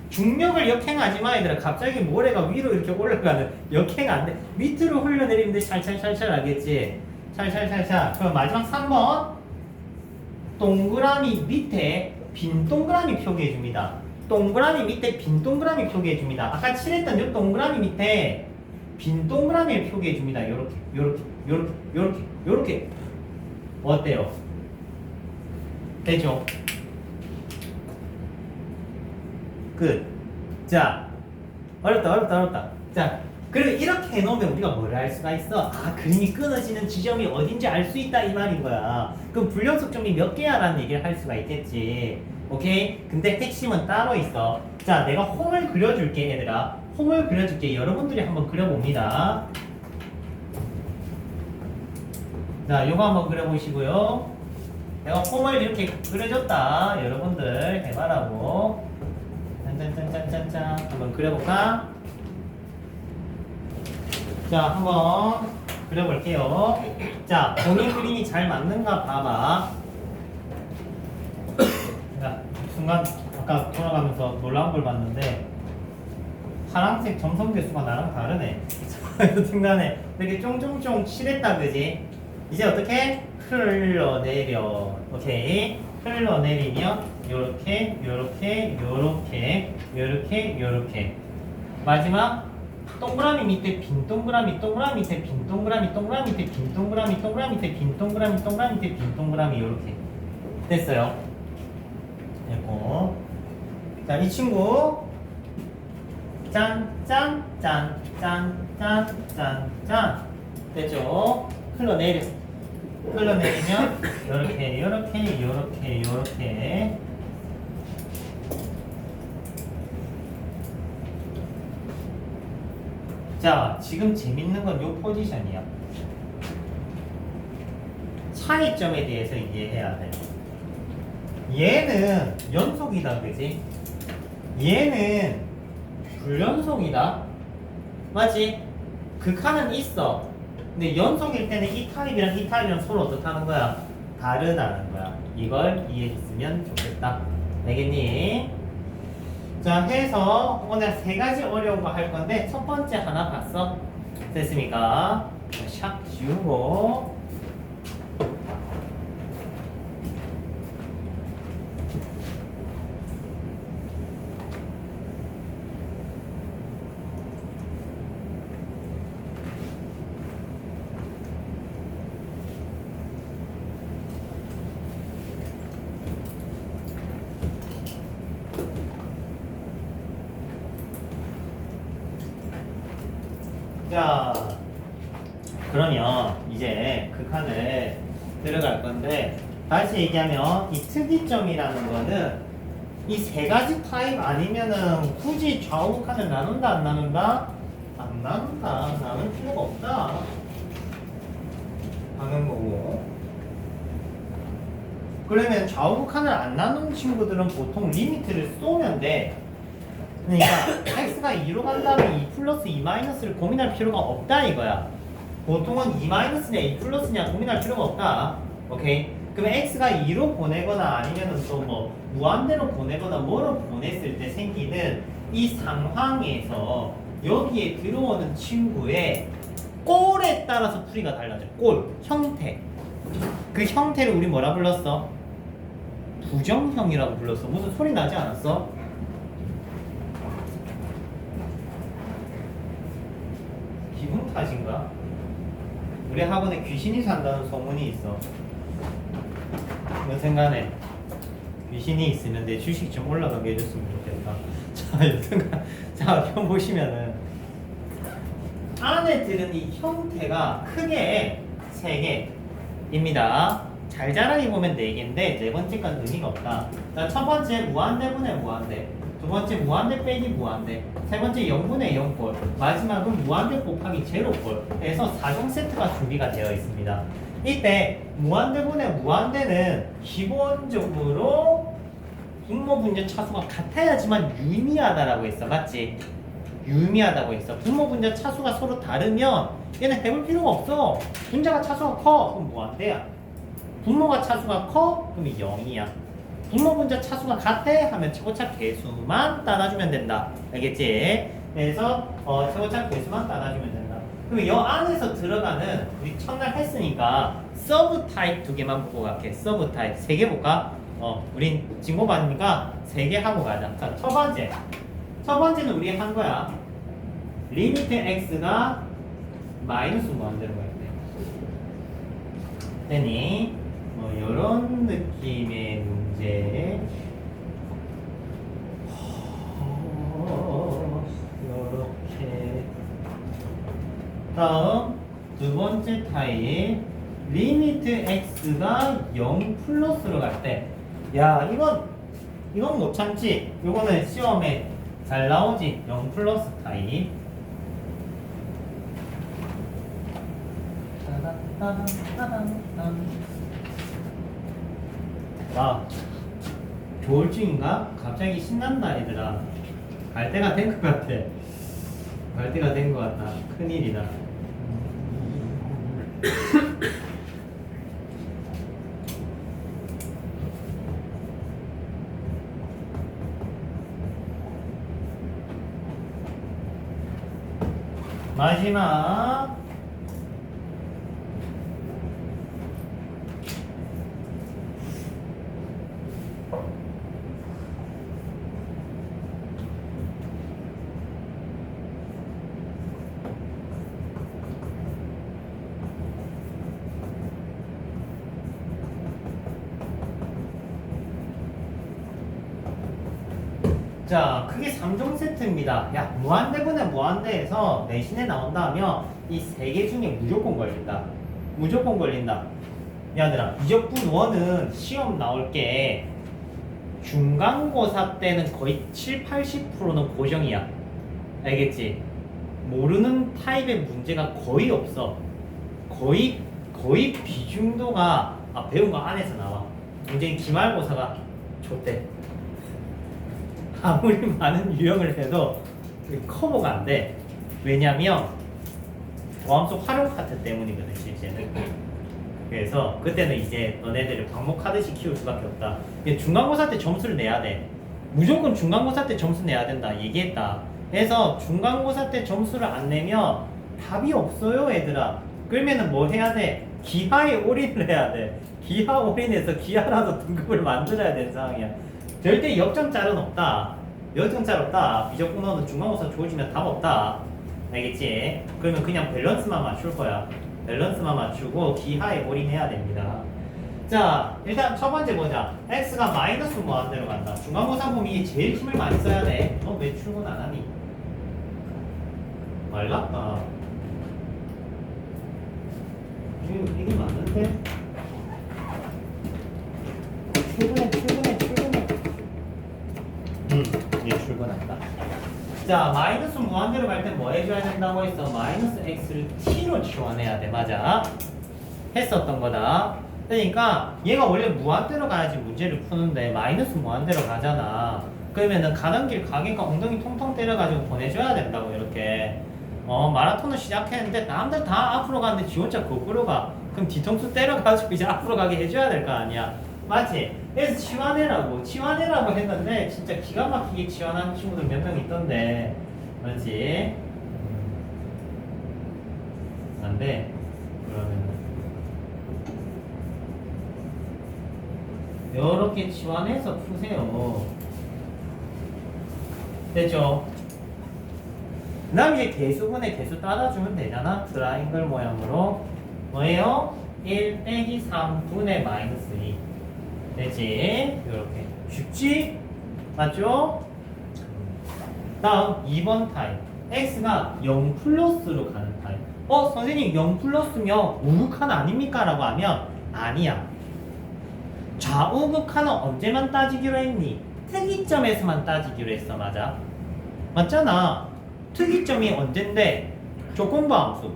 중력을 역행하지 마, 얘들아. 갑자기 모래가 위로 이렇게 올라가는 역행 안 돼. 밑으로 흘러내리는데 샬샬샬샬 하겠지. 샬샬샬샬. 그럼 마지막 3번. 동그라미 밑에 빈 동그라미 표기해 줍니다. 동그라미 밑에 빈 동그라미 표기해 줍니다. 아까 칠했던 이 동그라미 밑에 빈 동그라미를 표기해 줍니다. 요렇게. 어때요? 되죠? 끝. 자, 어렵다. 자, 그리고 이렇게 해놓으면 우리가 뭘 알 수가 있어? 아, 그림이 끊어지는 지점이 어딘지 알 수 있다 이 말인 거야. 그럼 불연속점이 몇 개야라는 얘기를 할 수가 있겠지. 오케이? 근데 핵심은 따로 있어. 자, 내가 홈을 그려줄게, 얘들아. 홈을 그려줄게. 여러분들이 한번 그려봅니다. 자, 요거 한번 그려보시고요. 내가 홈을 이렇게 그려줬다. 여러분들 해봐라고. 짠짠짠짠짠. 한번 그려볼까? 자, 한번 그려볼게요. 자, 본인 그림이 잘 맞는가 봐봐. 자, 순간 아까 돌아가면서 놀라운 걸 봤는데 파란색 점성 개수가 나랑 다르네. 여튼간에 이렇게 쫑쫑쫑 칠했다, 그지? 이제 어떻게? 흘러내려. 오케이. 흘러내리면 요렇게 마지막 동그라미 밑에 빈 동그라미 밑에 빈 동그라미 밑에 빈 동그라미 밑에 빈 동그라미 밑에 빈 동그라미 요렇게 됐어요. 됐고. 자, 이 친구 짠 됐죠? 흘러내리면 요렇게 자, 지금 재밌는 건 요 포지션이야. 차이점에 대해서 이해해야 돼. 얘는 연속이다, 그지? 얘는 불연속이다. 맞지? 극한은 있어. 근데 연속일 때는 이 타입이랑 이 타입이랑 서로 어떻다는 거야? 다르다는 거야. 이걸 이해했으면 좋겠다. 알겠니? 자, 해서 오늘 세 가지 어려운 거 할 건데 첫 번째 하나 봤어? 됐습니까? 샵 지우고 자, 그러면 이제 극한을 들어갈 건데 다시 얘기하면 이 특이점이라는 거는 이 세 가지 타입 아니면은 굳이 좌우 극한을 나눈다 안 나눈다? 안 나눈다. 나눌 필요가 없다 하는 거고, 그러면 좌우 극한을 안 나눈 친구들은 보통 리미트를 쏘면 돼. 그러니까 x가 2로 간다면 2 플러스 2 마이너스를 고민할 필요가 없다 이거야. 보통은 2 마이너스냐 2 플러스냐 고민할 필요가 없다. 오케이? 그러면 x가 2로 보내거나 아니면은 또 뭐 무한대로 보내거나 뭐로 보냈을 때 생기는 이 상황에서 여기에 들어오는 친구의 꼴에 따라서 풀이가 달라져. 꼴, 형태. 그 형태를 우리 뭐라 불렀어? 부정형이라고 불렀어. 무슨 소리 나지 않았어? 기분 탓인가? 우리 학원에 귀신이 산다는 소문이 있어. 여튼간에 귀신이 있으면 내 주식 좀 올라가게 해줬으면 좋겠다. 자, 여튼간 자, 형 보시면은 안에 들은 이 형태가 크게 3개입니다. 잘 자라게 보면 4개인데 네 번째 건 의미가 없다. 자, 첫 번째 무한대분의 무한대, 두 번째 무한대 빼기 무한대, 세 번째 0분의 0꼴, 마지막은 무한대 곱하기 제로꼴. 그래서 4종 세트가 준비가 되어 있습니다. 이때 무한대분의 무한대는 기본적으로 분모분자 차수가 같아야지만 유의미하다라고 했어. 맞지? 유의미하다고 했어. 분모분자 차수가 서로 다르면 얘는 해볼 필요가 없어. 분자가 차수가 커, 그럼 무한대야. 분모가 차수가 커, 그럼 0이야. 분모분자 차수가 같아 하면 최고차 개수만 따라주면 된다. 알겠지? 그래서 최고차 개수만 따라주면 된다. 그럼 이 안에서 들어가는, 우리 첫날 했으니까 서브 타입 2개만 보고 갈게. 서브 타입 3개 볼까? 우린 진고반이니까 3개 하고 가자. 자, 첫 번째는 우리 한 거야. 리미트 x가 마이너스 무한대로 갈 때. 되니 이런 느낌의 문제. 이렇게. 다음 두 번째 타입 리미트 x가 0 플러스로 갈 때. 야, 이건 못 참지. 이거는 시험에 잘 나오지. 0 플러스 타입. 아, 조울증인가? 갑자기 신난다 얘들아. 갈 때가 된 것 같아. 갈 때가 된 것 같다. 큰일이다. 마지막 자, 크게 3종 세트입니다. 야, 무한대분의 무한대에서 내신에 나온다 하면 이 3개 중에 무조건 걸린다. 무조건 걸린다. 얘들아, 이적분 원은 시험 나올 게 중간고사 때는 거의 7, 80%는 고정이야. 알겠지? 모르는 타입의 문제가 거의 없어. 거의 비중도가 배운 거 안에서 나와. 굉장히 기말고사가 좋대. 아무리 많은 유형을 해도 커버가 안 돼. 왜냐면 고함수 활용 파트 때문이거든 실제는. 그래서 그때는 이제 너네들을 방목하듯이 키울 수밖에 없다. 중간고사 때 점수를 내야 돼. 무조건 중간고사 때 점수 내야 된다 얘기했다. 그래서 중간고사 때 점수를 안 내면 답이 없어요 얘들아. 그러면은 뭐 해야 돼? 기하에 올인을 해야 돼. 기하 올인해서 기하라도 등급을 만들어야 되는 상황이야. 절대 역전짤은 없다. 역전짤 없다. 미적분어는 중간고사 좋아지면 답 없다. 알겠지? 그러면 그냥 밸런스만 맞출 거야. 밸런스만 맞추고 기하에 올인해야 됩니다. 자, 일단 첫 번째 보자. x가 마이너스 무한대로 간다. 중간고사 보면 이게 제일 힘을 많이 써야 돼. 너 왜 출근 안 하니? 말랐다. 이게 맞는데? 출근해. 얘 출근한다. 자, 마이너스 무한대로 갈 때 뭐 해줘야 된다고 했어? 마이너스 x를 t로 치환해야 돼. 맞아. 했었던 거다. 그러니까 얘가 원래 무한대로 가야지 문제를 푸는데 마이너스 무한대로 가잖아. 그러면은 가는 길 가게가 엉덩이 통통 때려가지고 보내줘야 된다고 이렇게. 마라톤을 시작했는데 남들 다 앞으로 가는데 지 혼자 거꾸로 가. 그럼 뒤통수 때려가지고 이제 앞으로 가게 해줘야 될 거 아니야. 맞지? 그래서 치환해라고 했는데 진짜 기가 막히게 치환한 친구들 몇 명 있던데. 맞지? 안 돼. 그러면 이렇게 치환해서 푸세요. 됐죠? 그 다음 이제 개수분의 개수 따라주면 되잖아. 트라이앵글 모양으로 뭐예요? 1 빼기 3분의 마이너스 2 되지? 이렇게 쉽지? 맞죠? 다음 2번 타입 x가 0 플러스로 가는 타입. 선생님 0 플러스면 우극한 아닙니까? 라고 하면 아니야. 좌우극한은 언제만 따지기로 했니? 특이점에서만 따지기로 했어. 맞아? 맞잖아. 특이점이 언젠데 조건부 함수,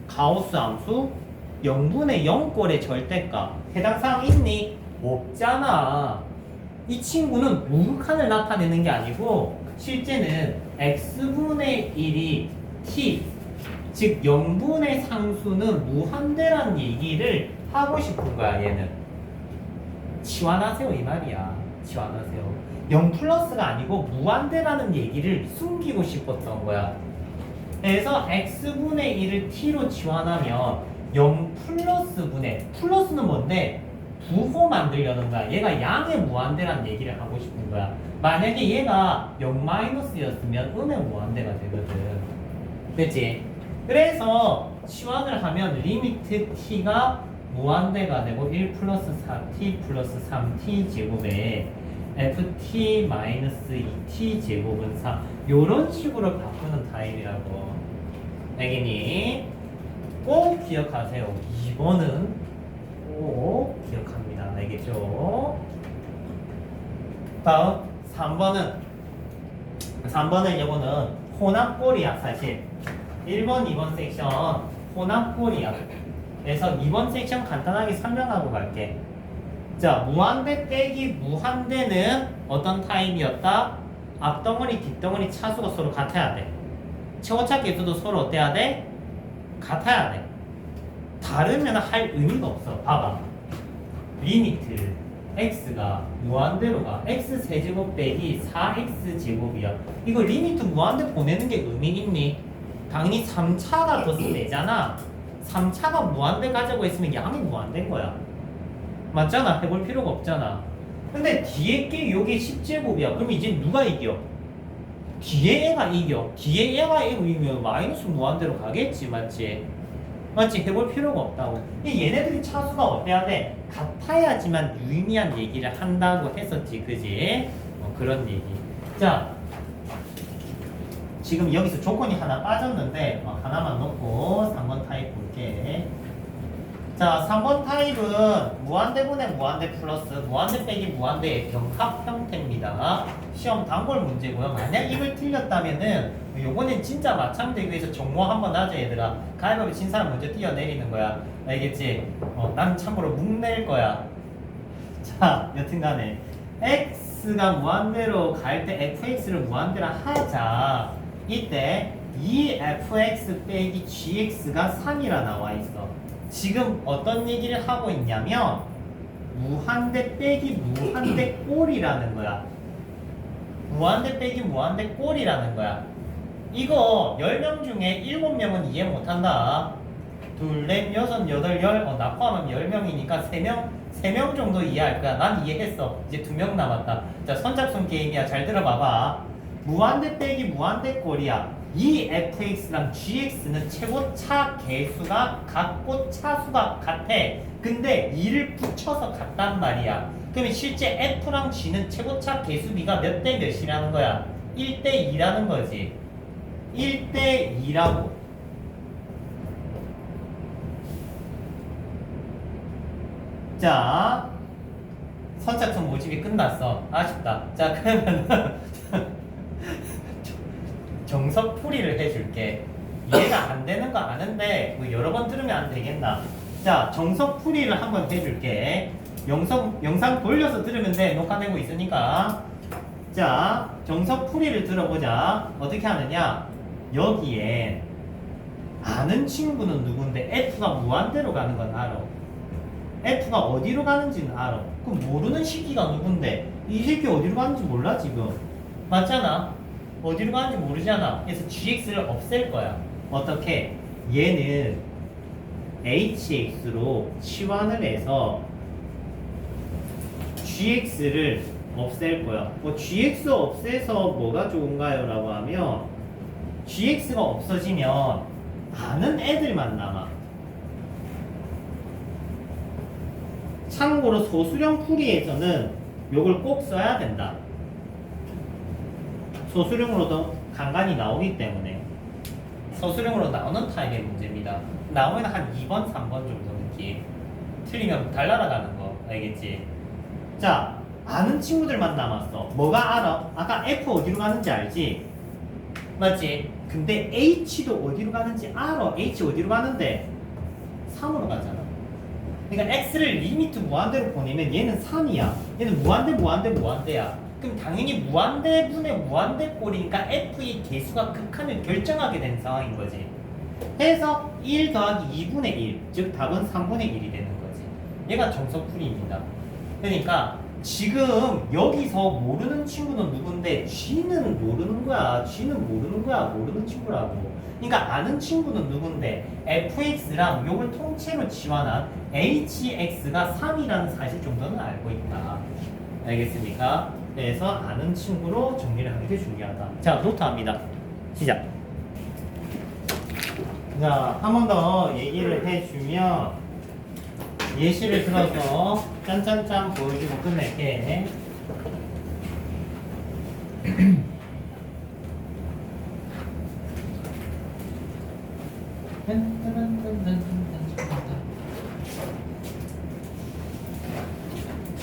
가우스 함수, 0분의 0꼴의 절대값 해당 사항 있니? 없잖아. 이 친구는 우극한을 나타내는 게 아니고 실제는 x분의 1이 t, 즉 0분의 상수는 무한대란 얘기를 하고 싶은 거야. 얘는 치환하세요 이 말이야. 치환하세요. 0 플러스가 아니고 무한대라는 얘기를 숨기고 싶었던 거야. 그래서 x분의 1을 t로 치환하면 0 플러스분의, 플러스는 뭔데? 부호 만들려는 거야. 얘가 양의 무한대라는 얘기를 하고 싶은 거야. 만약에 얘가 0 마이너스였으면 음의 무한대가 되거든. 그치? 그래서 치환을 하면 리미트 t가 무한대가 되고 1 플러스 4t 플러스 3t 제곱에 ft 마이너스 2t 제곱은 4 요런 식으로 바꾸는 타입이라고. 알겠니? 꼭 기억하세요. 2번은 꼭 기억합니다. 알겠죠? 다음 3번은 이거는 혼합꼴이야 사실. 1번, 2번 섹션 혼합꼴이야. 그래서 2번 섹션 간단하게 설명하고 갈게. 자, 무한대 빼기 무한대는 어떤 타입이었다? 앞덩어리, 뒷덩어리 차수가 서로 같아야 돼. 최고차 개수도 서로 어때야 돼? 같아야 돼. 다르면 할 의미가 없어. 봐봐. 리미트 x가 무한대로 가. x 세제곱 빼기 4x 제곱이야. 이거 리미트 무한대 보내는 게 의미 있니? 당연히 3차가 더 세잖아. 3차가 무한대 가자고 했으면 양이 무한대인 거야. 맞잖아. 해볼 필요가 없잖아. 근데 뒤에 게 요게 10제곱이야. 그럼 이제 누가 이겨? 뒤에 애가 이겨. 뒤에 애가 이기면 마이너스 무한대로 가겠지. 맞지? 맞지? 해볼 필요가 없다고. 얘네들이 차수가 어때야 돼? 같아야지만 유의미한 얘기를 한다고 했었지. 그지? 그런 얘기. 자, 지금 여기서 조건이 하나 빠졌는데 하나만 넣고 3번 타입 볼게. 자, 3번 타입은 무한대분의 무한대 플러스 무한대 빼기 무한대의 병합 형태입니다. 시험 단골 문제고요. 만약 이걸 틀렸다면은 요거는 진짜 마창되기 위해서 정모 한번 하자 얘들아. 가위바위보 진 사람 먼저 뛰어내리는 거야. 알겠지? 난 참고로 묵낼 거야. 자, 여튼간에 x가 무한대로 갈 때 fx를 무한대로 하자. 이때 2fx 빼기 gx가 3이라 나와 있어. 지금 어떤 얘기를 하고 있냐면 무한대 빼기 무한대 꼴이라는 거야. 무한대 빼기 무한대 꼴이라는 거야. 이거 10명 중에 7명은 이해 못한다. 둘, 넷, 여섯, 여덟, 열. 나 포함하면 10명이니까 3명 정도 이해할 거야. 난 이해했어. 이제 2명 남았다. 자, 선착순 게임이야. 잘 들어봐봐. 무한대 빼기 무한대 꼴이야. 이 fx랑 gx는 최고차 개수가 같고 차수가 같아. 근데 2를 붙여서 같단 말이야. 그러면 실제 f랑 g는 최고차 개수비가 몇 대 몇이라는 거야? 1대 2라는 거지. 1대 2라고. 자, 선착순 모집이 끝났어. 아쉽다. 자, 그러면은 정석풀이를 해줄게. 이해가 안 되는 거 아는데 뭐 여러 번 들으면 안 되겠나? 자, 정석풀이를 한번 해줄게. 영상 돌려서 들으면 돼. 녹화되고 있으니까. 자, 정석풀이를 들어보자. 어떻게 하느냐? 여기에 아는 친구는 누군데 F가 무한대로 가는 건 알아. F가 어디로 가는지는 알아. 그럼 모르는 시기가 누군데 이 새끼 어디로 가는지 몰라 지금. 맞잖아. 어디로 가는지 모르잖아. 그래서 gx를 없앨 거야. 어떻게? 얘는 hx로 치환을 해서 gx를 없앨 거야. gx 없애서 뭐가 좋은가요? 라고 하면 gx가 없어지면 아는 애들만 남아. 참고로 소수령 풀이에서는 요걸 꼭 써야 된다. 소수령으로도 간간히 나오기 때문에. 소수령으로 나오는 타입의 문제입니다. 나오면 한 2번, 3번 정도 느낌. 틀리면 달 날아가는 거 알겠지? 자, 아는 친구들만 남았어. 뭐가 알아? 아까 F 어디로 가는지 알지? 맞지? 근데 H도 어디로 가는지 알아. H 어디로 가는데? 3으로 가잖아. 그러니까 X를 리미트 무한대로 보내면 얘는 3이야. 얘는 무한대야. 그럼 당연히 무한대분의 무한대꼴이니까 F의 개수가 극한을 결정하게 된 상황인 거지. 해서 1 더하기 2분의 1, 즉 답은 3분의 1이 되는 거지. 얘가 정석풀이입니다. 그러니까 지금 여기서 모르는 친구는 누군데 G는 모르는 거야. 모르는 친구라고. 그러니까 아는 친구는 누군데 fx랑 요걸 통째로 치환한 hx가 3이라는 사실 정도는 알고 있다. 알겠습니까? 그래서 아는 친구로 정리를 하는 게 중요하다. 자, 노트합니다. 시작. 자, 한 번 더 얘기를 해주면 예시를 들어서 짠짠짠 보여주고 끝낼게.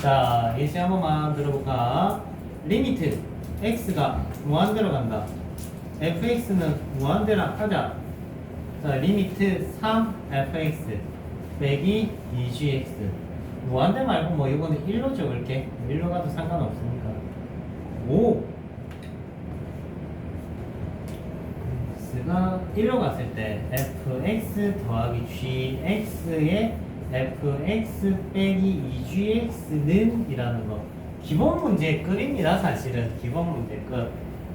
자, 예시 한 번만 들어볼까? 리미트 x가 무한대로 간다. fx는 무한대로 하자. 자, 리미트 3fx 빼기 2gx. 무한대 말고 뭐 이거는 1로 적을게. 1로 가도 상관없으니까. 5 x가 1로 갔을 때 fx 더하기 gx의 fx 빼기 2gx는 이라는 거. 기본 문제 끝입니다. 사실은 기본 문제 끝.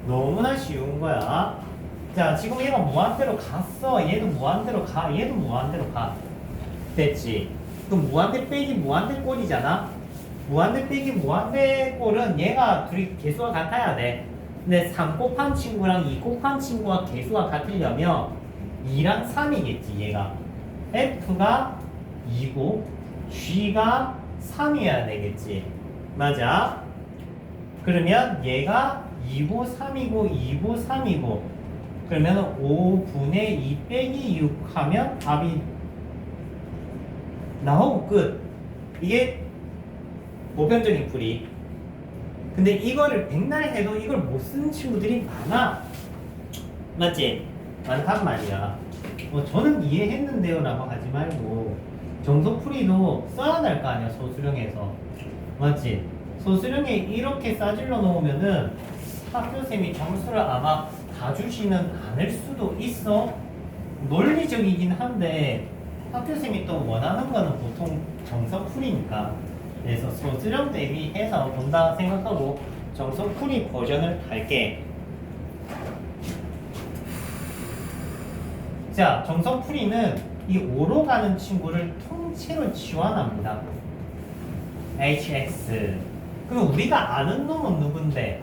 너무나 쉬운 거야. 자, 지금 얘가 무한대로 갔어. 얘도 무한대로 가. 얘도 무한대로 가. 됐지? 그럼 무한대 빼기 무한대 꼴이잖아. 무한대 빼기 무한대 꼴은 얘가 둘이 개수가 같아야 돼. 근데 3 곱한 친구랑 2 곱한 친구가 개수가 같으려면 2랑 3이겠지. 얘가 f가 2고 g가 3이어야 되겠지. 맞아? 그러면 얘가 2고 3이고 2고 3이고 그러면 5분의 2 빼기 6 하면 답이 나오고 끝. 이게 보편적인 풀이. 근데 이거를 백날 해도 이걸 못 쓰는 친구들이 많아. 맞지? 많단 말이야. 저는 이해했는데요 라고 하지 말고 정석풀이도 써야 될 거 아니야, 소수령에서. 맞지? 소수령에 이렇게 싸질러 놓으면은 학교쌤이 점수를 아마 다 주지는 않을 수도 있어. 논리적이긴 한데 학교쌤이 또 원하는 거는 보통 정석풀이니까. 그래서 소수령 대비해서 본다 생각하고 정석풀이 버전을 할게. 자, 정석풀이는 이 5로 가는 친구를 통째로 지원합니다. hx. 그럼 우리가 아는 놈은 누군데?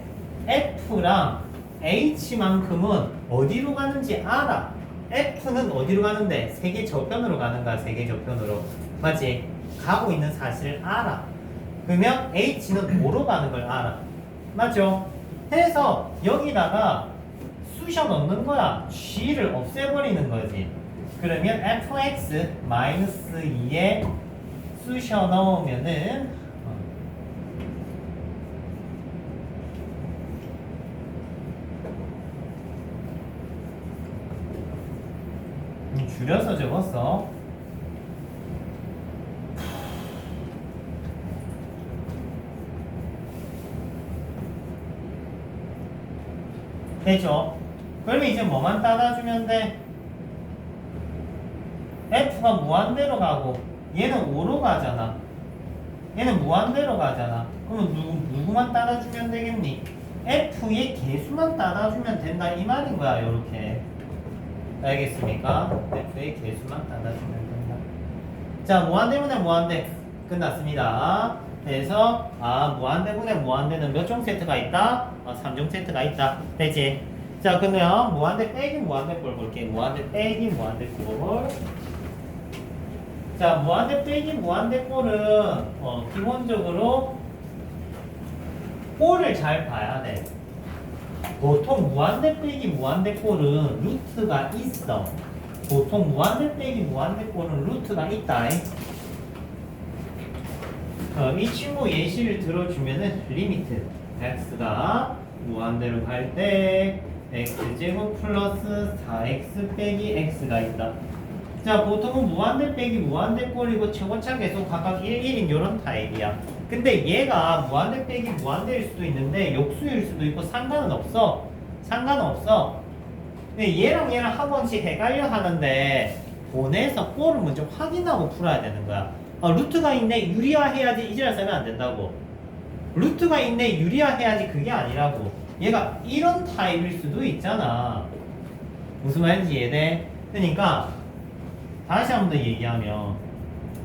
f랑 h만큼은 어디로 가는지 알아. f는 어디로 가는데? 세계 저편으로 가는가? 세계 저편으로. 맞지? 가고 있는 사실을 알아. 그러면 h는 5로 가는 걸 알아. 맞죠? 해서 여기다가 쑤셔 넣는 거야. g를 없애버리는 거지. 그러면 fx-2에 쑤셔 넣으면은 줄여서 적었어. 되죠? 그러면 이제 뭐만 따라주면 돼? f가 무한대로 가고 얘는 5로 가잖아. 얘는 무한대로 가잖아. 그러면 누구만 따라주면 되겠니? f의 개수만 따라주면 된다 이 말인 거야. 요렇게. 알겠습니까? f의 개수만 따라주면 된다. 자, 무한대분의 무한대 끝났습니다. 그래서 무한대분의 무한대는 몇 종 세트가 있다? 3종 세트가 있다. 되지? 자, 그러면 무한대 빼기 무한대꼴 볼게. 무한대 빼기 무한대꼴. 자, 무한대 빼기 무한대꼴은 기본적으로 꼴을 잘 봐야 돼. 보통 무한대 빼기 무한대꼴은 루트가 있어. 보통 무한대 빼기 무한대꼴은 루트가 있다. 이 친구 예시를 들어주면은 리미트 x가 무한대로 갈 때 x제곱 플러스 4x 빼기 x가 있다. 자, 보통은 무한대 빼기 무한대꼴이고 최고차 계속 각각 1, 1인 이런 타입이야. 근데 얘가 무한대 빼기 무한대일 수도 있는데 역수일 수도 있고 상관은 없어. 상관없어. 근데 얘랑 한 번씩 헷갈려 하는데 본에서 꼴을 먼저 확인하고 풀어야 되는 거야. 루트가 있네, 유리화해야지 이지랄 쓰면 안 된다고. 루트가 있네, 유리화해야지 그게 아니라고. 얘가 이런 타입일 수도 있잖아. 무슨 말인지 이해돼? 그러니까 다시 한 번 더 얘기하면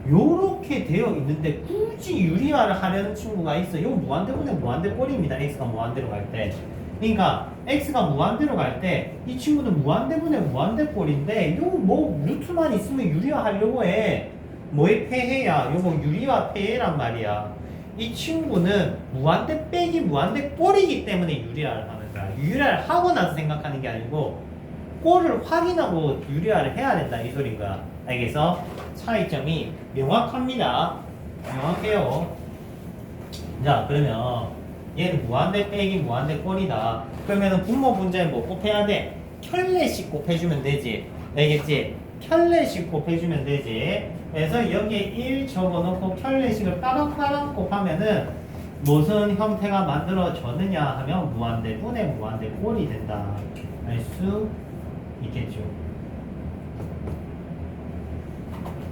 요렇게 되어 있는데 굳이 유리화를 하려는 친구가 있어. 이거 무한대분의 무한대꼴입니다. x가 무한대로 갈 때. 그러니까 x가 무한대로 갈 때 이 친구는 무한대분의 무한대꼴인데 요 뭐 루트만 있으면 유리화 하려고 해. 뭐의 폐해야? 요거 유리화 폐해란 말이야. 이 친구는 무한대 빼기 무한대꼴이기 때문에 유리화를 하는 거야. 유리화를 하고 나서 생각하는 게 아니고 꼴을 확인하고 유리화를 해야 된다 이 소린 거야. 알겠어? 차이점이 명확합니다. 명확해요. 자, 그러면 얘는 무한대 빼기 무한대 꼴이다. 그러면은 분모 분자에 뭐 곱해야 돼? 켤레씩 곱해주면 되지. 알겠지? 켤레씩 곱해주면 되지. 그래서 여기에 1 적어놓고 켤레씩을 빠박빠박 곱하면은 무슨 형태가 만들어졌느냐 하면 무한대분의 무한대 꼴이 된다. 알 수 있겠죠.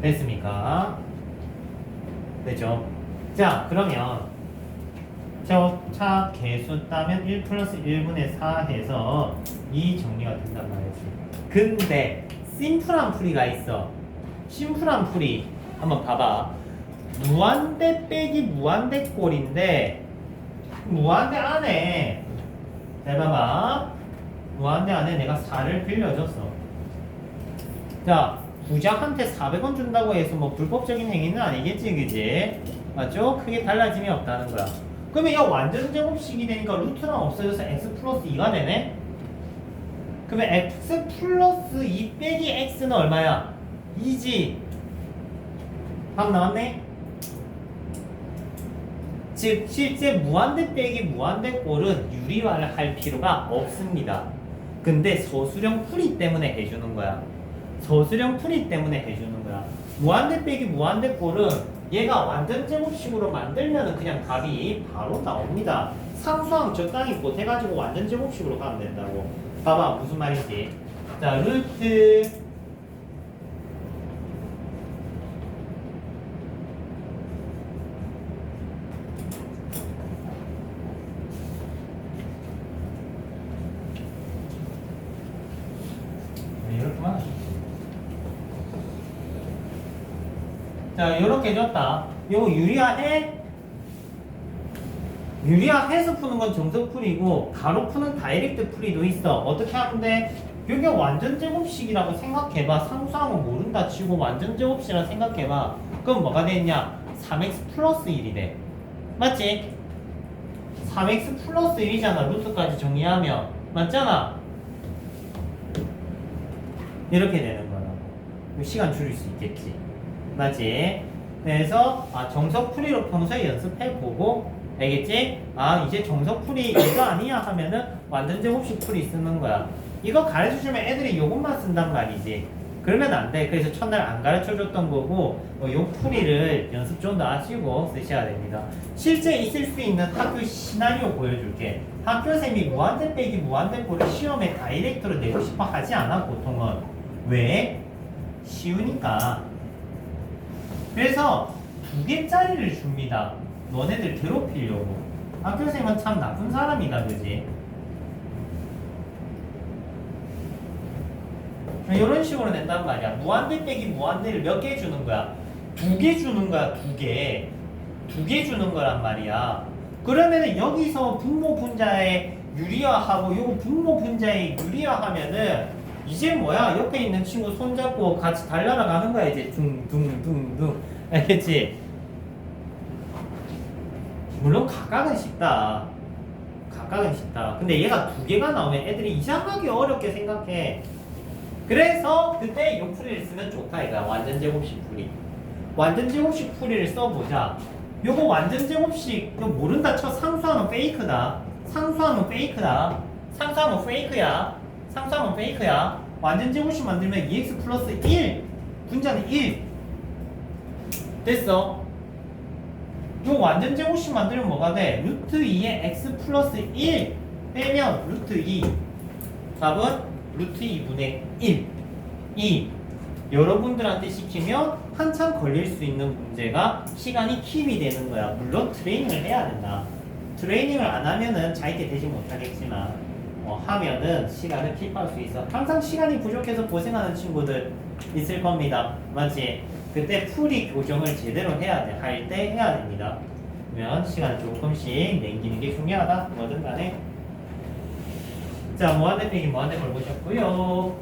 됐습니까? 됐죠? 자, 그러면 저 차 개수 따면 1 플러스 1분의 4 해서 이 정리가 된단 말이지. 근데 심플한 풀이가 있어. 심플한 풀이 한번 봐봐. 무한대 빼기 무한대 꼴인데 무한대 안에 잘 봐봐. 무한대 안에 내가 4를 빌려줬어. 자, 부자한테 400원 준다고 해서 뭐 불법적인 행위는 아니겠지, 그지? 맞죠? 크게 달라짐이 없다는 거야. 그러면 이거 완전 제곱식이 되니까 루트랑 없어져서 x 플러스 2가 되네? 그러면 x 플러스 2 빼기 x는 얼마야? 2지. 답 나왔네? 즉 실제 무한대 빼기 무한대 꼴은 유리화를 할 필요가 없습니다. 근데 서술형 풀이 때문에 해주는 거야. 서술형 풀이 때문에 해주는 거야. 무한대 빼기 무한대 꼴은 얘가 완전 제곱식으로 만들면 그냥 답이 바로 나옵니다. 상수항 적당히 보태가지고 완전 제곱식으로 가면 된다고. 봐봐 무슨 말인지. 자 루트 이렇게만. 자, 요렇게 줬다. 요거 유리화해? 유리화해서 푸는 건 정석풀이고 가로 푸는 다이렉트 풀이도 있어. 어떻게 하면 돼? 요게 완전 제곱식이라고 생각해봐. 상수항은 모른다 치고 완전 제곱식이라 생각해봐. 그럼 뭐가 되냐? 3x 플러스 1이 돼. 맞지? 3x 플러스 1이잖아. 루트까지 정리하면. 맞잖아? 이렇게 되는 거라고. 시간 줄일 수 있겠지. 맞지? 그래서 정석풀이로 평소에 연습해보고 알겠지? 이제 정석풀이 이거 아니야 하면은 완전 제곱식 풀이 쓰는 거야. 이거 가르쳐주면 애들이 요것만 쓴단 말이지. 그러면 안 돼. 그래서 첫날 안 가르쳐줬던 거고 요 풀이를 연습 좀 더 하시고 쓰셔야 됩니다. 실제 있을 수 있는 학교 시나리오 보여줄게. 학교쌤이 무한대 빼기 무한대 꼴을 시험에 다이렉트로 내고 싶어 하지 않아 보통은. 왜? 쉬우니까. 그래서 2개짜리를 줍니다. 너네들 괴롭히려고. 학교생은 참 나쁜 사람이다, 그지? 이런 식으로 낸단 말이야. 무한대 빼기 무한대를 몇 개 주는 거야? 2개 주는 거야, 2개. 2개 주는 거란 말이야. 그러면은 여기서 분모 분자의 유리화하고 요거 분모 분자의 유리화하면은 이제 뭐야? 옆에 있는 친구 손잡고 같이 달려라 가는 거야, 이제. 둥둥둥둥. 알겠지? 물론 각각은 쉽다. 각각은 쉽다. 근데 얘가 2개가 나오면 애들이 이상하게 어렵게 생각해. 그래서 그때 요 풀이를 쓰면 좋다 이거야. 완전 제곱식 풀이. 완전 제곱식 풀이를 써보자. 요거 완전 제곱식 이거 모른다 쳐. 상수하면 페이크다. 상수하면 페이크다. 상수하면 페이크야. 상수하면 페이크야. 완전 제곱식 만들면 2x 플러스 1 분자는 1 됐어. 요 완전 제곱식 만들면 뭐가 돼? 루트 2에 x 플러스 1 빼면 루트 2 답은 루트 2분의 1 2 여러분들한테 시키면 한참 걸릴 수 있는 문제가 시간이 킵이 되는 거야. 물론 트레이닝을 해야 된다. 트레이닝을 안 하면은 자기게 되지 못하겠지만 하면은 시간을 킵할 수 있어. 항상 시간이 부족해서 고생하는 친구들 있을 겁니다. 맞지? 그때 풀이 교정을 제대로 해야 돼. 할 때 해야 됩니다. 그러면 시간을 조금씩 남기는 게 중요하다. 뭐든 간에. 자, 무한대 빼기 무한대 걸 보셨고요.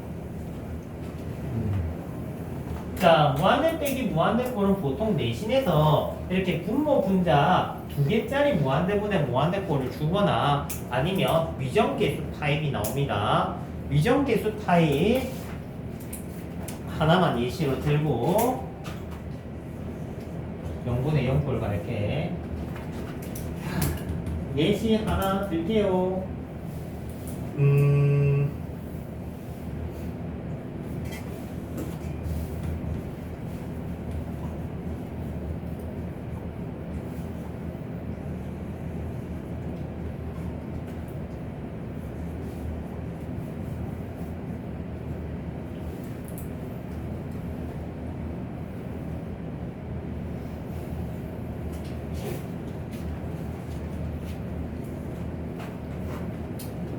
자, 무한대 빼기 무한대 꼴은 보통 내신에서 이렇게 분모 분자 2개짜리 무한대분의 무한대 꼴을 주거나 아니면 위정계수 타입이 나옵니다. 위정계수 타입 하나만 예시로 들고 0분의 0꼴 갈게. 예시 하나 들게요.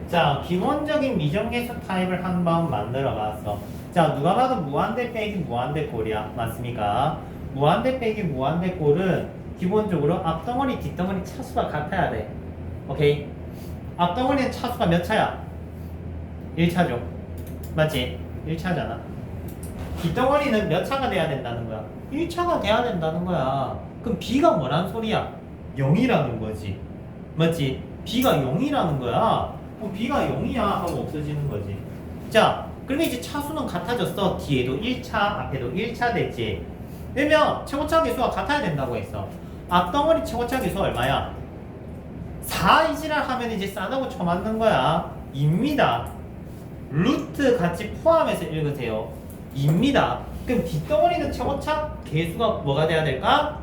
자, 기본적인 미정계수 타입을 한번 만들어 봤어. 자, 누가 봐도 무한대 빼기 무한대 꼴이야. 맞습니까? 무한대 빼기 무한대 꼴은 기본적으로 앞덩어리 뒷덩어리 차수가 같아야 돼. 오케이? 앞덩어리는 차수가 몇 차야? 1차죠. 맞지? 1차잖아. 뒷덩어리는 몇 차가 돼야 된다는 거야? 1차가 돼야 된다는 거야. 그럼 B가 뭐란 소리야? 0이라는 거지. 맞지? B가 0이라는 거야. B가 0이야 하고 없어지는 거지. 자, 그러면 이제 차수는 같아졌어. 뒤에도 1차, 앞에도 1차 됐지. 왜냐면 최고차 계수가 같아야 된다고 했어. 앞덩어리 최고차 계수 얼마야? 4 이지랄 하면 이제 싸다고 쳐맞는 거야. 2입니다. 루트 같이 포함해서 읽으세요. 2입니다. 그럼 뒷덩어리는 최고차 계수가 뭐가 돼야 될까?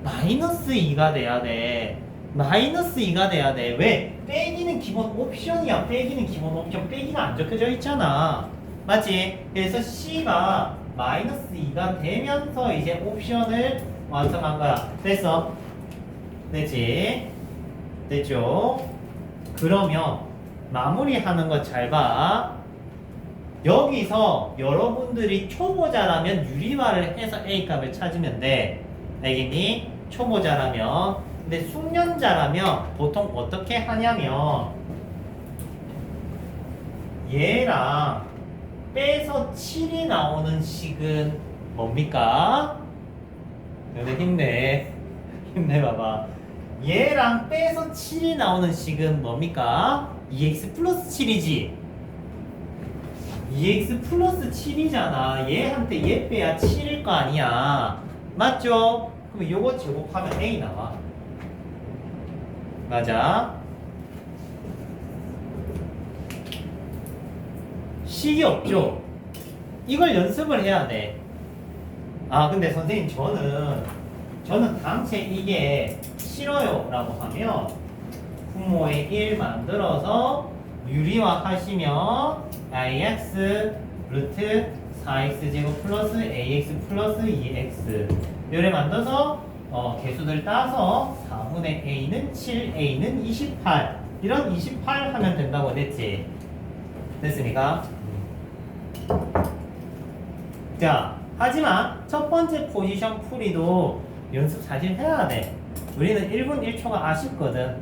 마이너스 2가 돼야 돼. 마이너스 2가 돼야 돼. 왜? 빼기는 기본 옵션이야. 빼기는 기본 옵션. 빼기가 안 적혀져 있잖아. 맞지? 그래서 C가 마이너스 2가 되면서 이제 옵션을 완성한 거야. 됐어? 됐지? 됐죠? 그러면 마무리하는 거 잘 봐. 여기서 여러분들이 초보자라면 유리화를 해서 A 값을 찾으면 돼. 알겠니? 초보자라면. 근데 숙련자라면 보통 어떻게 하냐면 얘랑 빼서 7이 나오는 식은 뭡니까? 근데 힘내. 힘내봐봐. 얘랑 빼서 7이 나오는 식은 뭡니까? 2x 플러스 7이지. 2x 플러스 7이잖아. 얘한테 얘 빼야 7일 거 아니야. 맞죠? 그럼 요거 제곱하면 A 나와. 맞아. 식이 없죠? 이걸 연습을 해야 돼. 아, 근데 선생님 저는 당최 이게 싫어요 라고 하면 분모의 1 만들어서 유리화 하시면 ix 루트 4x 제곱 플러스 ax 플러스 2x 요래 만들어서 개수들 따서 4분의 a는 7, a는 28 이런 28 하면 된다고 됐지. 됐습니까? 자, 하지만 첫 번째 포지션 풀이도 연습 사실 해야 돼. 우리는 1분 1초가 아쉽거든.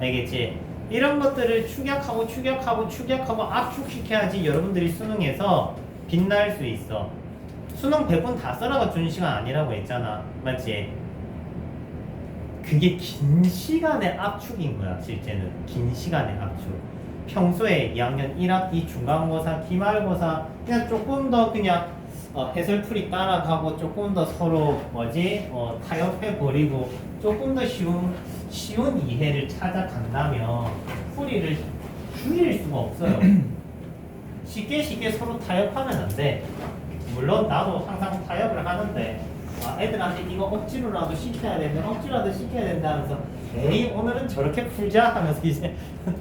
알겠지? 이런 것들을 추격하고 압축시켜야지 여러분들이 수능에서 빛날 수 있어. 수능 100분 다 써라가 준 시간 아니라고 했잖아. 맞지? 그게 긴 시간의 압축인 거야, 실제는. 긴 시간의 압축. 평소에 2학년 1학기 중간고사, 기말고사 그냥 조금 더 그냥 해설풀이 따라가고 조금 더 서로 타협해버리고 조금 더 쉬운 이해를 찾아간다면 풀이를 줄일 수가 없어요. 쉽게 서로 타협하면 안 돼. 물론 나도 항상 타협을 하는데 애들한테 이거 억지로라도 시켜야 된다, 억지로라도 시켜야 된다 하면서 에이 오늘은 저렇게 풀자 하면서 이제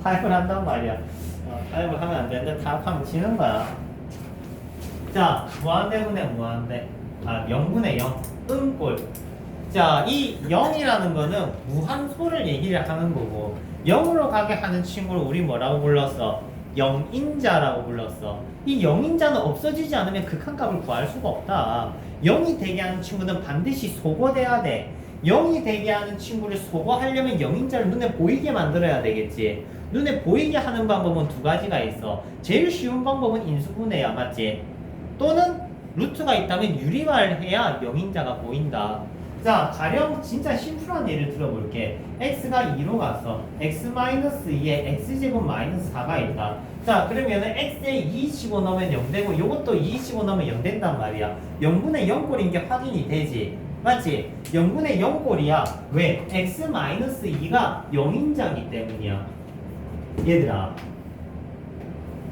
타협을 한단 말이야. 타협을 하면 안 되는데 타협하면 지는 거야. 자, 무한대분의 무한대. 0분의 0. 음꼴. 자, 이 0이라는 거는 무한소를 얘기를 하는 거고 0으로 가게 하는 친구를 우리 뭐라고 불렀어? 0인자라고 불렀어. 이 0인자는 없어지지 않으면 극한값을 구할 수가 없다. 0이 되게 하는 친구는 반드시 소거돼야 돼. 0이 되게 하는 친구를 소거하려면 0인자를 눈에 보이게 만들어야 되겠지. 눈에 보이게 하는 방법은 두 가지가 있어. 제일 쉬운 방법은 인수분해야. 맞지? 또는 루트가 있다면 유리화를 해야 0인자가 보인다. 자, 가령 진짜 심플한 예를 들어볼게. x가 2로 갔어. x-2에 x제곱 마이너스 4가 있다. 자, 그러면은 x에 2 집어넣으면 0 되고 요것도 2 집어넣으면 0 된단 말이야. 0분의 0꼴인 게 확인이 되지. 맞지? 0분의 0꼴이야. 왜? x-2가 0인자기 때문이야. 얘들아,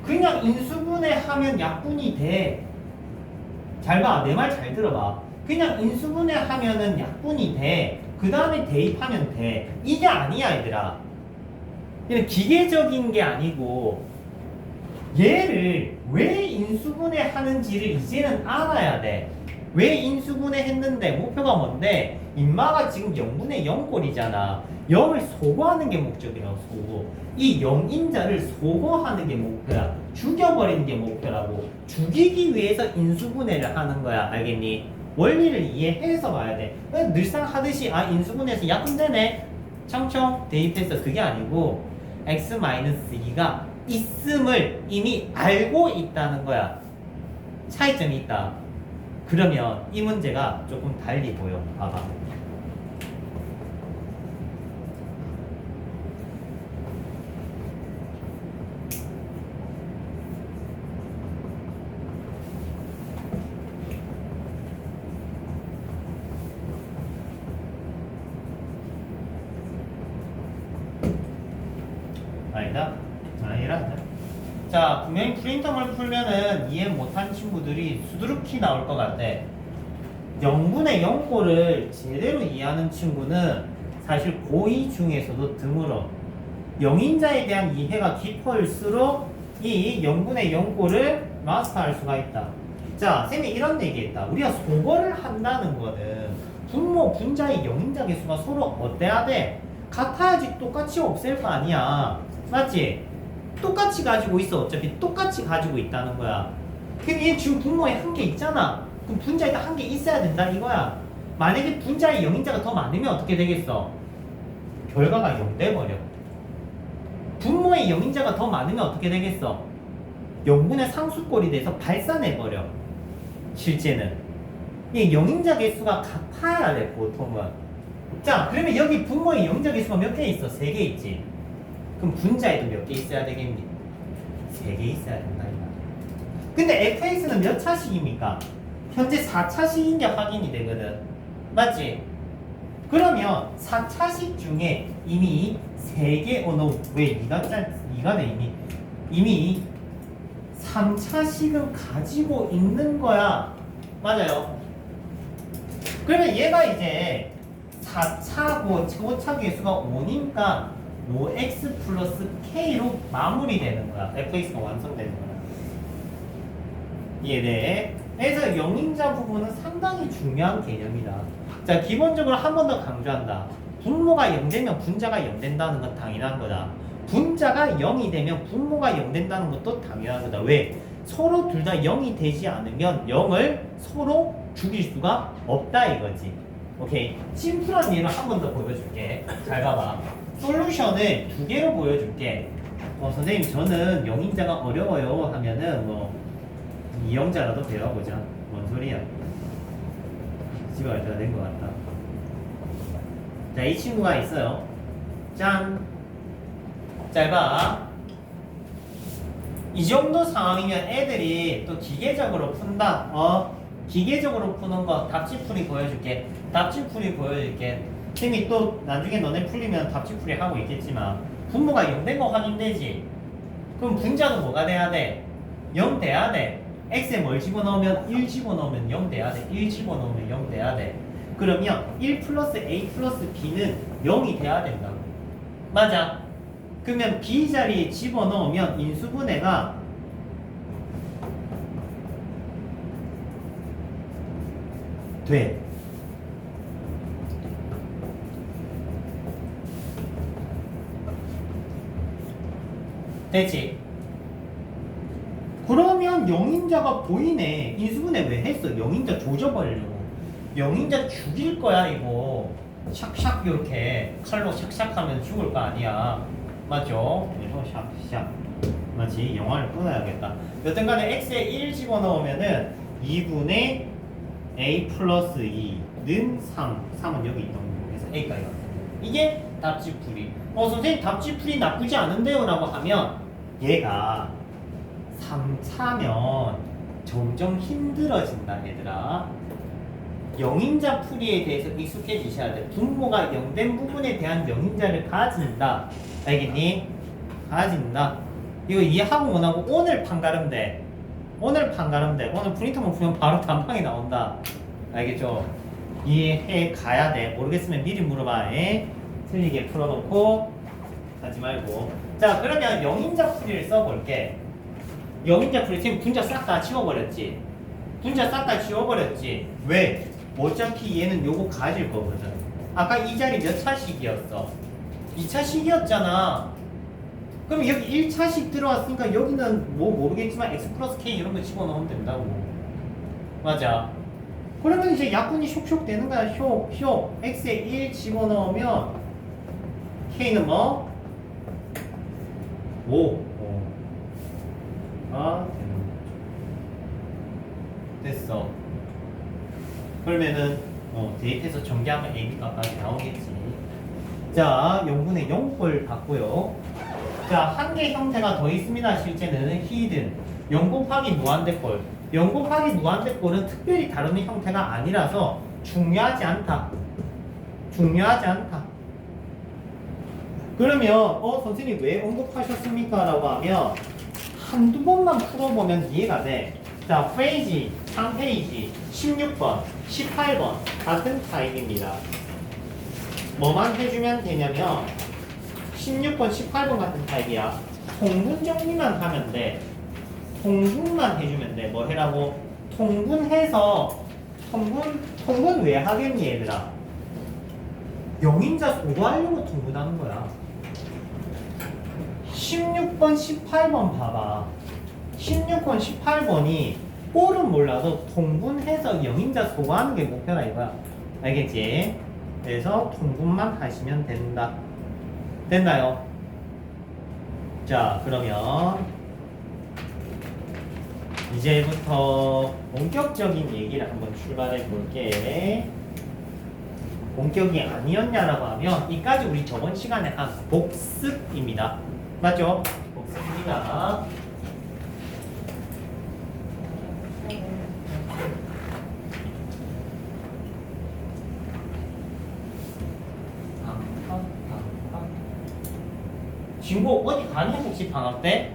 그냥 인수분해 하면 약분이 돼. 잘 봐. 내 말 잘 들어봐. 그냥 인수분해 하면은 약분이 돼. 그 다음에 대입하면 돼. 이게 아니야, 얘들아. 그냥 기계적인 게 아니고 얘를 왜 인수분해 하는지를 이제는 알아야 돼. 왜 인수분해 했는데 목표가 뭔데? 인마가 지금 0분의 0꼴이잖아. 0을 소거하는 게 목적이라고. 소거. 이 0인자를 소거하는 게 목표야. 죽여버리는 게 목표라고. 죽이기 위해서 인수분해를 하는 거야. 알겠니? 원리를 이해해서 봐야 돼. 늘상 하듯이 인수분해해서 약분되네. 청청 대입해서 그게 아니고 x-2가 있음을 이미 알고 있다는 거야. 차이점이 있다. 그러면 이 문제가 조금 달리 보여. 봐봐. 자, 분명히 프린터물 풀면은 이해 못한 친구들이 수두룩히 나올 것 같아. 0분의 0꼴을 제대로 이해하는 친구는 사실 고2 중에서도 드물어. 영인자에 대한 이해가 깊을수록 이 0분의 0꼴을 마스터할 수가 있다. 자, 쌤이 이런 얘기했다. 우리가 소거를 한다는 거는 분모, 분자의 영인자 개수가 서로 어때야 돼? 같아야지 똑같이 없앨 거 아니야. 맞지? 똑같이 가지고 있어. 어차피 똑같이 가지고 있다는 거야. 그럼 얘 지금 분모에 한 개 있잖아. 그럼 분자에다 한 개 있어야 된다 이거야. 만약에 분자의 영인자가 더 많으면 어떻게 되겠어? 결과가 0 돼버려. 분모의 영인자가 더 많으면 어떻게 되겠어? 0분의 상수꼴이 돼서 발산해버려. 실제는 이 영인자 개수가 같아야 돼 보통은. 자, 그러면 여기 분모의 영인자 개수가 몇 개 있어? 3개 있지. 그럼 분자에도 몇 개 있어야 되겠니? 3개 있어야 된다 이 말이야. 근데 fx는 몇 차식입니까? 현재 4차식인 게 확인이 되거든. 맞지? 그러면 4차식 중에 이미 3개 왜 2가 돼 이미 3차식은 가지고 있는 거야. 맞아요. 그러면 얘가 이제 4차고 최고차 개수가 5니까 5x 플러스 k로 마무리되는 거야. fx가 완성되는 거야. 이해돼? 그래서 영인자 부분은 상당히 중요한 개념이다. 자, 기본적으로 한 번 더 강조한다. 분모가 0 되면 분자가 0 된다는 건 당연한 거다. 분자가 0이 되면 분모가 0 된다는 것도 당연한 거다. 왜? 서로 둘 다 0이 되지 않으면 0을 서로 죽일 수가 없다 이거지. 오케이. 심플한 예를 한 번 더 보여줄게. 잘 봐봐. 솔루션을 2개로 보여줄게. 선생님 저는 영인자가 어려워요 하면은 이영자라도 배워보자. 뭔 소리야? 집에 갈 때가 된 것 같다. 자, 이 친구가 있어요. 짠. 잘 봐. 이 정도 상황이면 애들이 또 기계적으로 푼다. 기계적으로 푸는 거 답지풀이 보여줄게. 답지풀이 보여줄게. 쌤이 또 나중에 너네 풀리면 답지풀이 하고 있겠지만 분모가 0 된 거 확인되지? 그럼 분자는 뭐가 돼야 돼? 0 돼야 돼. x에 뭘 집어넣으면 1 집어넣으면 0 돼야 돼. 1 집어넣으면 0 돼야 돼. 그러면 1 플러스 a 플러스 b는 0이 돼야 된다고. 맞아. 그러면 b 자리에 집어넣으면 인수분해가 돼. 되지? 그러면 영인자가 보이네. 인수분해 왜 했어? 영인자 조져버리려고. 영인자 죽일 거야 이거. 샥샥 이렇게 칼로 샥샥 하면 죽을 거 아니야. 맞죠? 그래서 샥샥. 맞지? 영화를 끊어야겠다. 여튼 간에 x에 1 집어넣으면은 2분의 a 플러스 2는 3은 여기 있던 거고 그래서 a까지 왔어요. 이게 답지풀이. 선생님 답지풀이 나쁘지 않은데요 라고 하면 얘가 3차면 점점 힘들어진다 얘들아. 영인자 풀이에 대해서 익숙해지셔야 돼. 분모가 0 된 부분에 대한 영인자를 가진다. 알겠니? 가진다. 이거 이해하고 원하고 오늘 판가름대. 오늘 프린터만 풀면 바로 단방이 나온다. 알겠죠? 이해해 가야 돼. 모르겠으면 미리 물어봐. 틀리게 풀어놓고 하지 말고. 자, 그러면 영인자 풀이를 써볼게. 영인자 풀이 지금 분자 싹 다 지워버렸지. 왜? 어차피 얘는 요거 가질 거거든. 아까 이 자리 몇 차식이었어? 2차식이었잖아. 그럼 여기 1차식 들어왔으니까 여기는 뭐 모르겠지만 x 플러스 k 이런 거 집어넣으면 된다고. 맞아. 그러면 이제 약분이 쇽쇽 되는 거야. 쇽. x에 1 집어넣으면 k는 뭐? 5. 됐어. 그러면은 대입해서 전개하면 AB값까지 나오겠지. 자, 0분의 0꼴 봤고요. 자, 한 개 형태가 더 있습니다. 실제는 히든 0 곱하기 무한대꼴. 0 곱하기 무한대꼴은 특별히 다른 형태가 아니라서 중요하지 않다. 그러면 선생님 왜 언급하셨습니까? 라고 하면 한두 번만 풀어보면 이해가 돼. 자, 페이지 3페이지 16번, 18번 같은 타입입니다. 뭐만 해주면 되냐면 16번, 18번 같은 타입이야. 통분 정리만 하면 돼. 통분만 해주면 돼. 뭐 해라고? 통분해서 통분 왜 하겠니 얘들아? 영인자 소거하려고 통분하는 거야. 16번, 18번 봐봐. 16번, 18번이 꼴은 몰라도 통분해서 영인자 소거하는 게 목표다 이거야. 알겠지? 그래서 통분만 하시면 된다. 됐나요? 자, 그러면 이제부터 본격적인 얘기를 한번 출발해 볼게. 본격이 아니었냐라고 하면 이까지 우리 저번 시간에 한 복습입니다. 맞죠? 복습입니다. 친구 어디 가니 혹시 방학 때?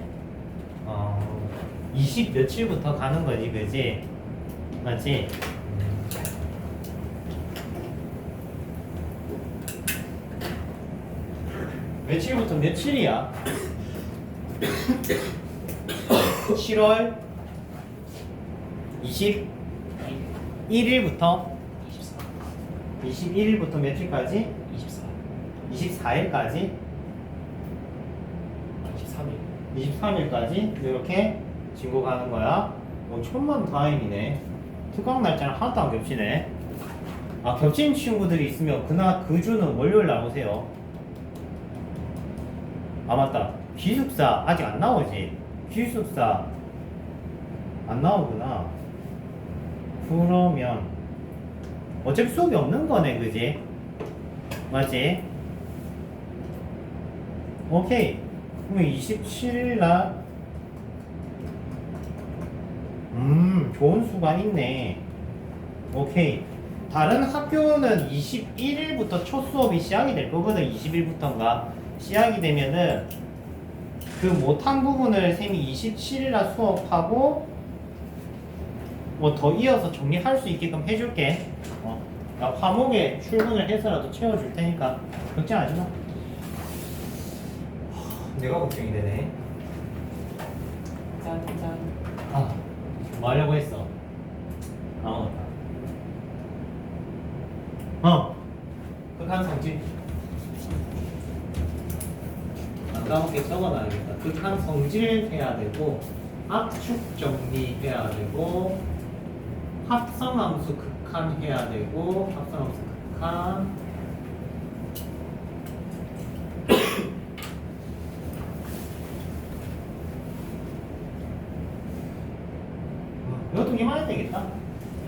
20 며칠부터 가는 거지, 그지? 맞지? 며칠부터 며칠이야? 7월 21일부터 21일부터 며칠까지? 24일까지? 23일까지 이렇게 진고 가는 거야. 천만 다행이네. 특강 날짜는 하나도 안 겹치네. 아, 겹친 친구들이 있으면 그 주는 월요일 나오세요. 아, 맞다. 기숙사 아직 안 나오지? 기숙사 안 나오구나. 그러면 어차피 수업이 없는 거네, 그지? 맞지? 오케이. 그럼 27일 날 좋은 수가 있네. 오케이. 다른 학교는 21일부터 첫 수업이 시작이 될 거거든. 20일부터인가 시작이 되면은 그 못한 부분을 쌤이 27일날 수업하고 뭐 더 이어서 정리할 수 있게끔 해줄게. 나 화목에 출근을 해서라도 채워줄 테니까 걱정하지 마. 내가 걱정이 되네. 짠짠. 아, 뭐 하려고 했어? 아무것도. 극한 성질. 안 까먹게 적어놔야겠다. 극한 성질 해야 되고, 압축 정리해야 되고, 합성함수 극한 해야 되고, 합성함수 극한. 이거 두 개만 해도 되겠다.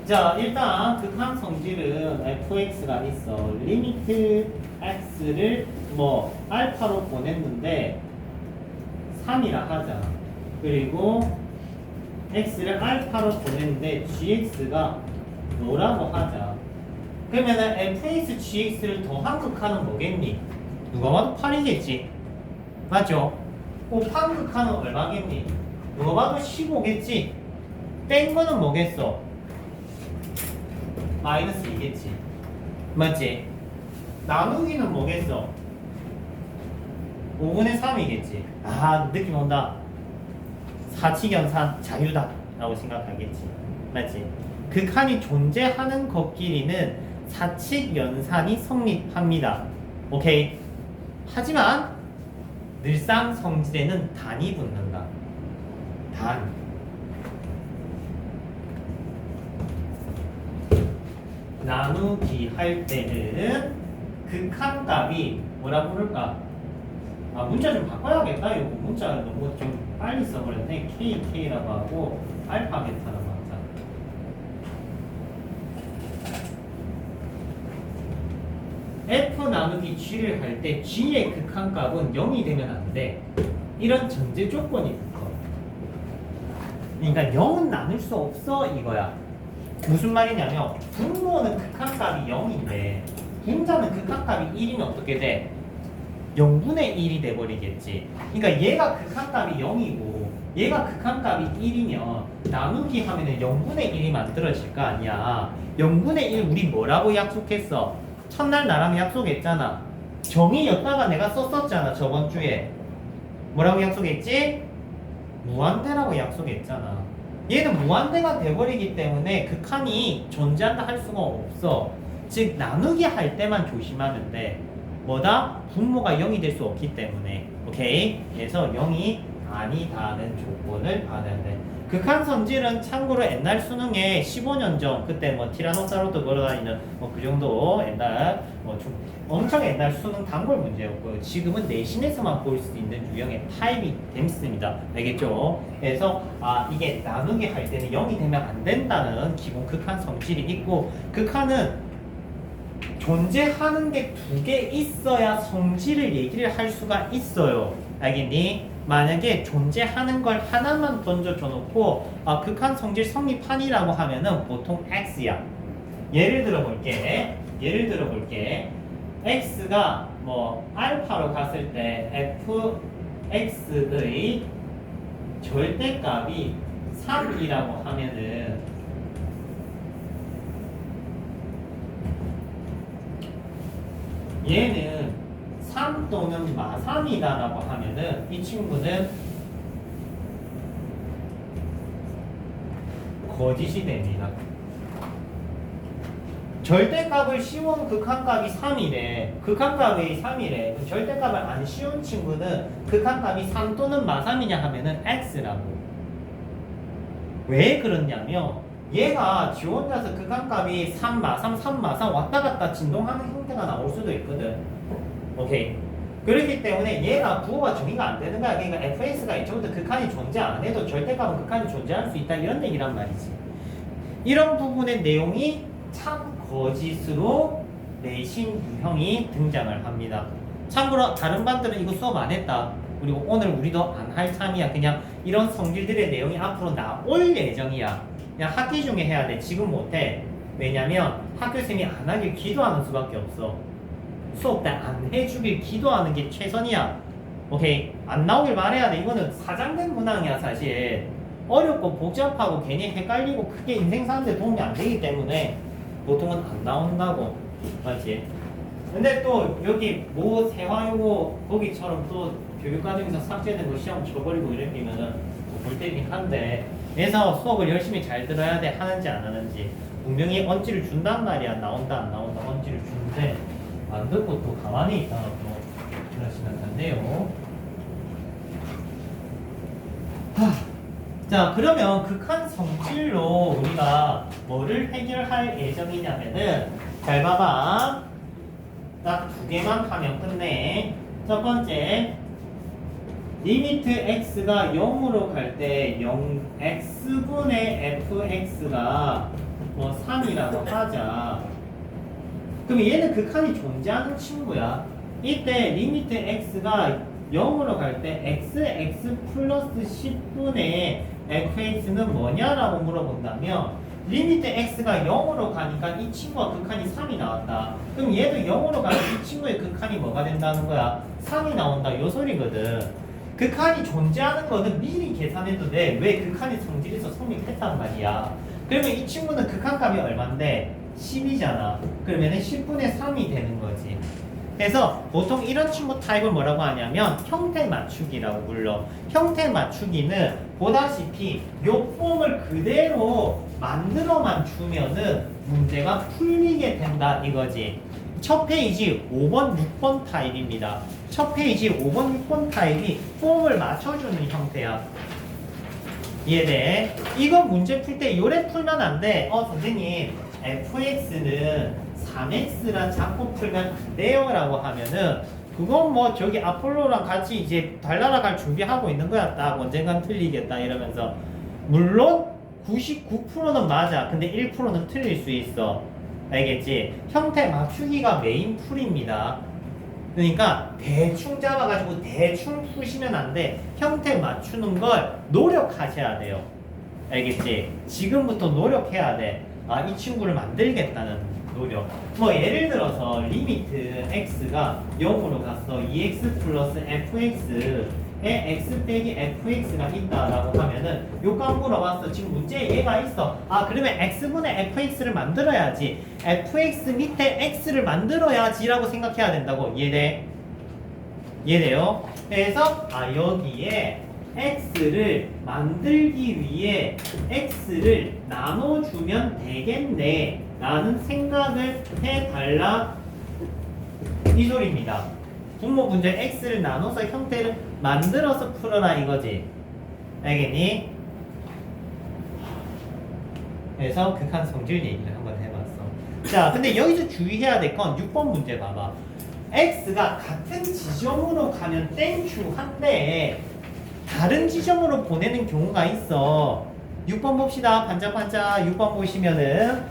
자, 일단 극한 성질은 fx가 있어. 리미트 x를 뭐 알파로 보냈는데 3이라 하자. 그리고 x를 알파로 보냈는데 gx가 노라고 하자. 그러면은 fx gx를 더한 극한은 뭐겠니? 누가 봐도 8이겠지. 맞죠? 곱한 극한은 얼마겠니? 누가 봐도 15겠지. 뺀 거는 뭐겠어? 마이너스 2겠지. 맞지? 나누기는 뭐겠어? 5분의 3이겠지. 아, 느낌 온다. 사칙연산 자유다 라고 생각하겠지. 맞지? 극한이 존재하는 것끼리는 사칙연산이 성립합니다. 오케이? 하지만 늘상 성질에는 단이 붙는다. 단. 나누기 할 때는 극한값이 뭐라 부를까? 아, 문자 좀 바꿔야겠다. 이거 문자 너무 좀 빨리 써버렸네. KK라고 하고 알파 베타라고 하자. F 나누기 G를 할 때 G의 극한값은 0이 되면 안 돼. 이런 전제 조건이 붙어. 그러니까 0은 나눌 수 없어 이거야. 무슨 말이냐면 분모는 극한값이 0인데 분자는 극한값이 1이면 어떻게 돼? 0분의 1이 돼버리겠지. 그러니까 얘가 극한값이 0이고 얘가 극한값이 1이면 나누기 하면은 0분의 1이 만들어질 거 아니야. 0분의 1 우리 뭐라고 약속했어? 첫날 나랑 약속했잖아. 정의였다가 내가 썼었잖아 저번 주에. 뭐라고 약속했지? 무한대라고 약속했잖아. 얘는 무한대가 돼버리기 때문에 극한이 존재한다 할 수가 없어. 즉 나누기 할 때만 조심하면 돼. 뭐다? 분모가 0이 될 수 없기 때문에. 오케이? 그래서 0이 아니다는 조건을 받아야 돼. 극한 성질은 참고로 옛날 수능에 15년 전 그때 뭐 티라노사우루스 걸어다니는 뭐 그 정도 옛날 뭐 좀 엄청 옛날 수능 단골 문제였고 지금은 내신에서만 볼 수 있는 유형의 타입이 됐습니다. 알겠죠? 그래서 이게 나누기 할 때는 0이 되면 안 된다는 기본 극한 성질이 있고 극한은 존재하는 게 두 개 있어야 성질을 얘기를 할 수가 있어요. 알겠니? 만약에 존재하는 걸 하나만 던져줘 놓고 극한 성질 성립판이라고 하면은 보통 X야. 예를 들어 볼게. X가 뭐 알파로 갔을 때 fx의 절대값이 3이라고 하면은 얘는 3 또는 마3이다라고 하면은 이 친구는 거짓이 됩니다. 절대값을 씌운 극한값이 3이래. 극한값이 3이래. 절대값을 안 씌운 친구는 극한값이 3 또는 마3이냐 하면은 X라고. 왜 그러냐면 얘가 지 혼자서 극한값이 3 마3, 3 마3 왔다 갔다 진동하는 형태가 나올 수도 있거든. 오케이. 그렇기 때문에 얘가 부호가 정의가 안 되는 거야. 그러니까 fx가 이쪽부터 극한이 존재 안 해도 절대값은 극한이 존재할 수 있다. 이런 얘기란 말이지. 이런 부분의 내용이 참 거짓으로 내신 유형이 등장을 합니다. 참고로 다른 반들은 이거 수업 안 했다. 그리고 오늘 우리도 안 할 참이야. 그냥 이런 성질들의 내용이 앞으로 나올 예정이야. 그냥 학기 중에 해야 돼. 지금 못해. 왜냐면 학교쌤이 안 하길 기도하는 수밖에 없어. 수업 때 안 해주길 기도하는 게 최선이야. 오케이? 안 나오길 말해야 돼. 이거는 사장된 문항이야 사실. 어렵고 복잡하고 괜히 헷갈리고 크게 인생 사는데 도움이 안 되기 때문에 보통은 안 나온다고. 맞지? 근데 또 여기 모 세화요고 거기처럼 또 교육과정에서 삭제된 거 시험 줘버리고 이러면은 볼 때긴 한데 그래서 수업을 열심히 잘 들어야 돼. 하는지 안 하는지. 분명히 언지를 준단 말이야. 나온다 안 나온다 언지를 주는데 안 듣고 또 가만히 있다가 또 그러시면 안 돼요. 자, 그러면 극한 성질로 우리가 뭐를 해결할 예정이냐면은 잘 봐봐. 딱 두 개만 하면 끝내. 첫 번째 리미트 x가 0으로 갈 때 0x분의 fx가 뭐 3이라고 하자. 그럼 얘는 극한이 존재하는 친구야. 이때 리미트 x가 0으로 갈 때 x 플러스 10분의 fx는 뭐냐라고 물어본다면 리미트 x가 0으로 가니까 이 친구가 극한이 3이 나왔다. 그럼 얘도 0으로 가면 이 친구의 극한이 뭐가 된다는 거야? 3이 나온다. 요 소리거든. 극한이 존재하는 거는 미리 계산해도 돼. 왜 극한이 성질에서 성립했단 말이야. 그러면 이 친구는 극한값이 얼만데? 10이잖아. 그러면은 10분의 3이 되는 거지. 그래서 보통 이런 친구 타입을 뭐라고 하냐면 형태 맞추기라고 불러. 형태 맞추기는 보다시피 요 폼을 그대로 만들어만 주면은 문제가 풀리게 된다 이거지. 첫 페이지 5번, 6번 타입입니다. 첫 페이지 5번, 6번 타입이 폼을 맞춰주는 형태야. 이해돼? 이거 문제 풀 때 요래 풀면 안 돼. 선생님 fx는 3x랑 잡고 풀면 안 돼요 라고 하면은 그건 뭐 저기 아폴로랑 같이 이제 달나라갈 준비하고 있는 거야. 딱 언젠간 틀리겠다 이러면서. 물론 99%는 맞아. 근데 1%는 틀릴 수 있어. 알겠지? 형태 맞추기가 메인 풀입니다. 그러니까 대충 잡아가지고 대충 푸시면 안 돼. 형태 맞추는 걸 노력하셔야 돼요. 알겠지? 지금부터 노력해야 돼. 이 친구를 만들겠다는 노력. 뭐 예를 들어서 리미트 x가 0으로 갔어. 2x 플러스 fx x 빼기 fx가 있다라고 하면은 요건 물어봤어. 지금 문제에 얘가 있어. 아 그러면 x분의 fx를 만들어야지. fx 밑에 x를 만들어야지라고 생각해야 된다고. 이해돼? 이해돼요? 그래서 여기에 x를 만들기 위해 x를 나눠주면 되겠네 라는 생각을 해달라 이 소리입니다. 분모 문제 x를 나눠서 형태를 만들어서 풀어라 이거지. 알겠니? 그래서 극한 성질 얘기를 한번 해봤어. 자, 근데 여기서 주의해야 될 건 6번 문제 봐봐. x가 같은 지점으로 가면 땡큐한데 다른 지점으로 보내는 경우가 있어. 6번 봅시다. 반짝반짝 6번 보시면은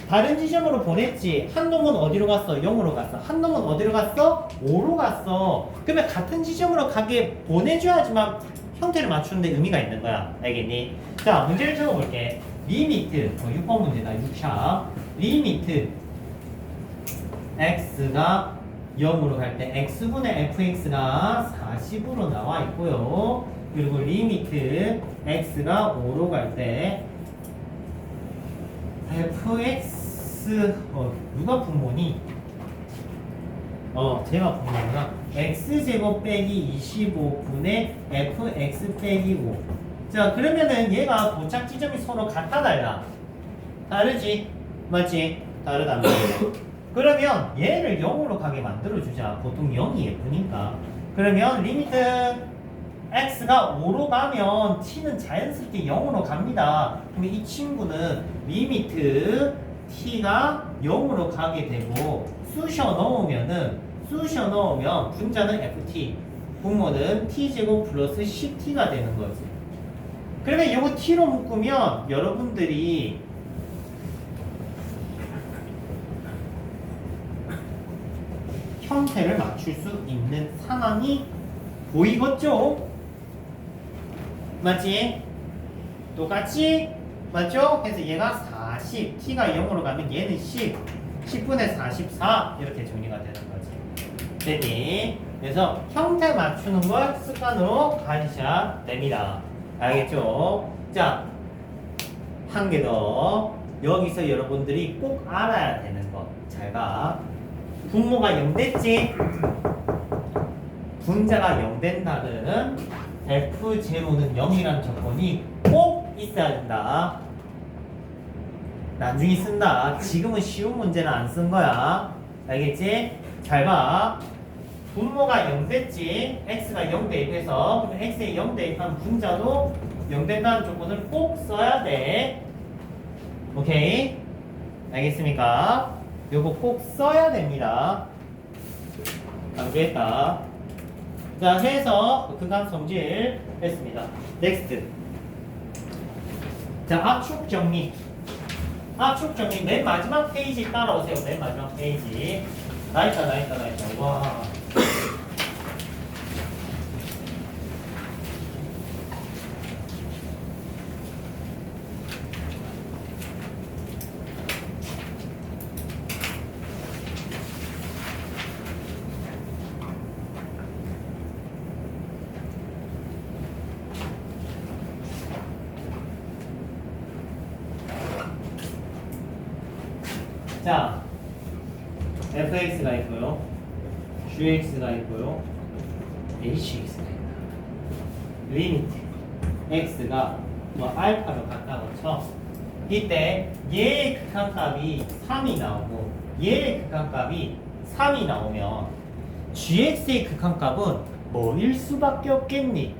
다른 지점으로 보냈지. 한 놈은 어디로 갔어? 0으로 갔어. 한 놈은 어디로 갔어? 5로 갔어. 그러면 같은 지점으로 가게 보내줘야지만 형태를 맞추는데 의미가 있는 거야. 알겠니? 자, 문제를 적어볼게. 리미트 6번 문제다. 6차 리미트 x가 0으로 갈 때 x분의 fx가 40으로 나와 있고요. 그리고 리미트 x가 5로 갈 때 fx 누가 분모니? 제가 분모구나. x제곱 빼기 25분의 fx 빼기 5. 자 그러면은 얘가 도착 지점이 서로 같아 달라? 다르지? 맞지? 다르단 말이야. 그러면 얘를 0으로 가게 만들어주자. 보통 0이 예쁘니까. 그러면 리미트 x가 5로 가면 t는 자연스럽게 0으로 갑니다. 그럼 이 친구는 리미트 t가 0으로 가게 되고 쑤셔 넣으면 분자는 ft, 분모는 t제곱 플러스 10t가 되는 거지. 그러면 이거 t로 묶으면 여러분들이 형태를 맞출 수 있는 상황이 보이겠죠? 맞지? 똑같이? 맞죠? 그래서 얘가 40, t가 0으로 가면 얘는 10, 10분의 44 이렇게 정리가 되는 거지. 되니? 그래서 형태 맞추는 걸 습관으로 가지셔야 됩니다. 알겠죠? 자, 한 개 더. 여기서 여러분들이 꼭 알아야 되는 거. 잘 봐. 분모가 0 됐지? 분자가 0 된다는 f0는 0이라는 조건이 꼭 있어야 된다. 나중에 쓴다. 지금은 쉬운 문제는 안 쓴 거야. 알겠지? 잘 봐. 분모가 0 됐지? x가 0 대입해서 그럼 x에 0 대입한 분자도 0 된다는 조건을 꼭 써야 돼. 오케이? 알겠습니까? 요거 꼭 써야 됩니다. 안 되겠다. 자, 해서 극한 성질 했습니다. 넥스트. 자, 압축 정리. 압축 정리. 맨 마지막 페이지 따라오세요. 맨 마지막 페이지. 나있다. 와. 자, fx가 있고요, gx가 있고요, hx가 있다. 리미트 x가 알파로 같다고 쳐. 이때 얘의 극한값이 3이 나오고 얘의 극한값이 3이 나오면 gx의 극한값은 뭐일 수밖에 없겠니?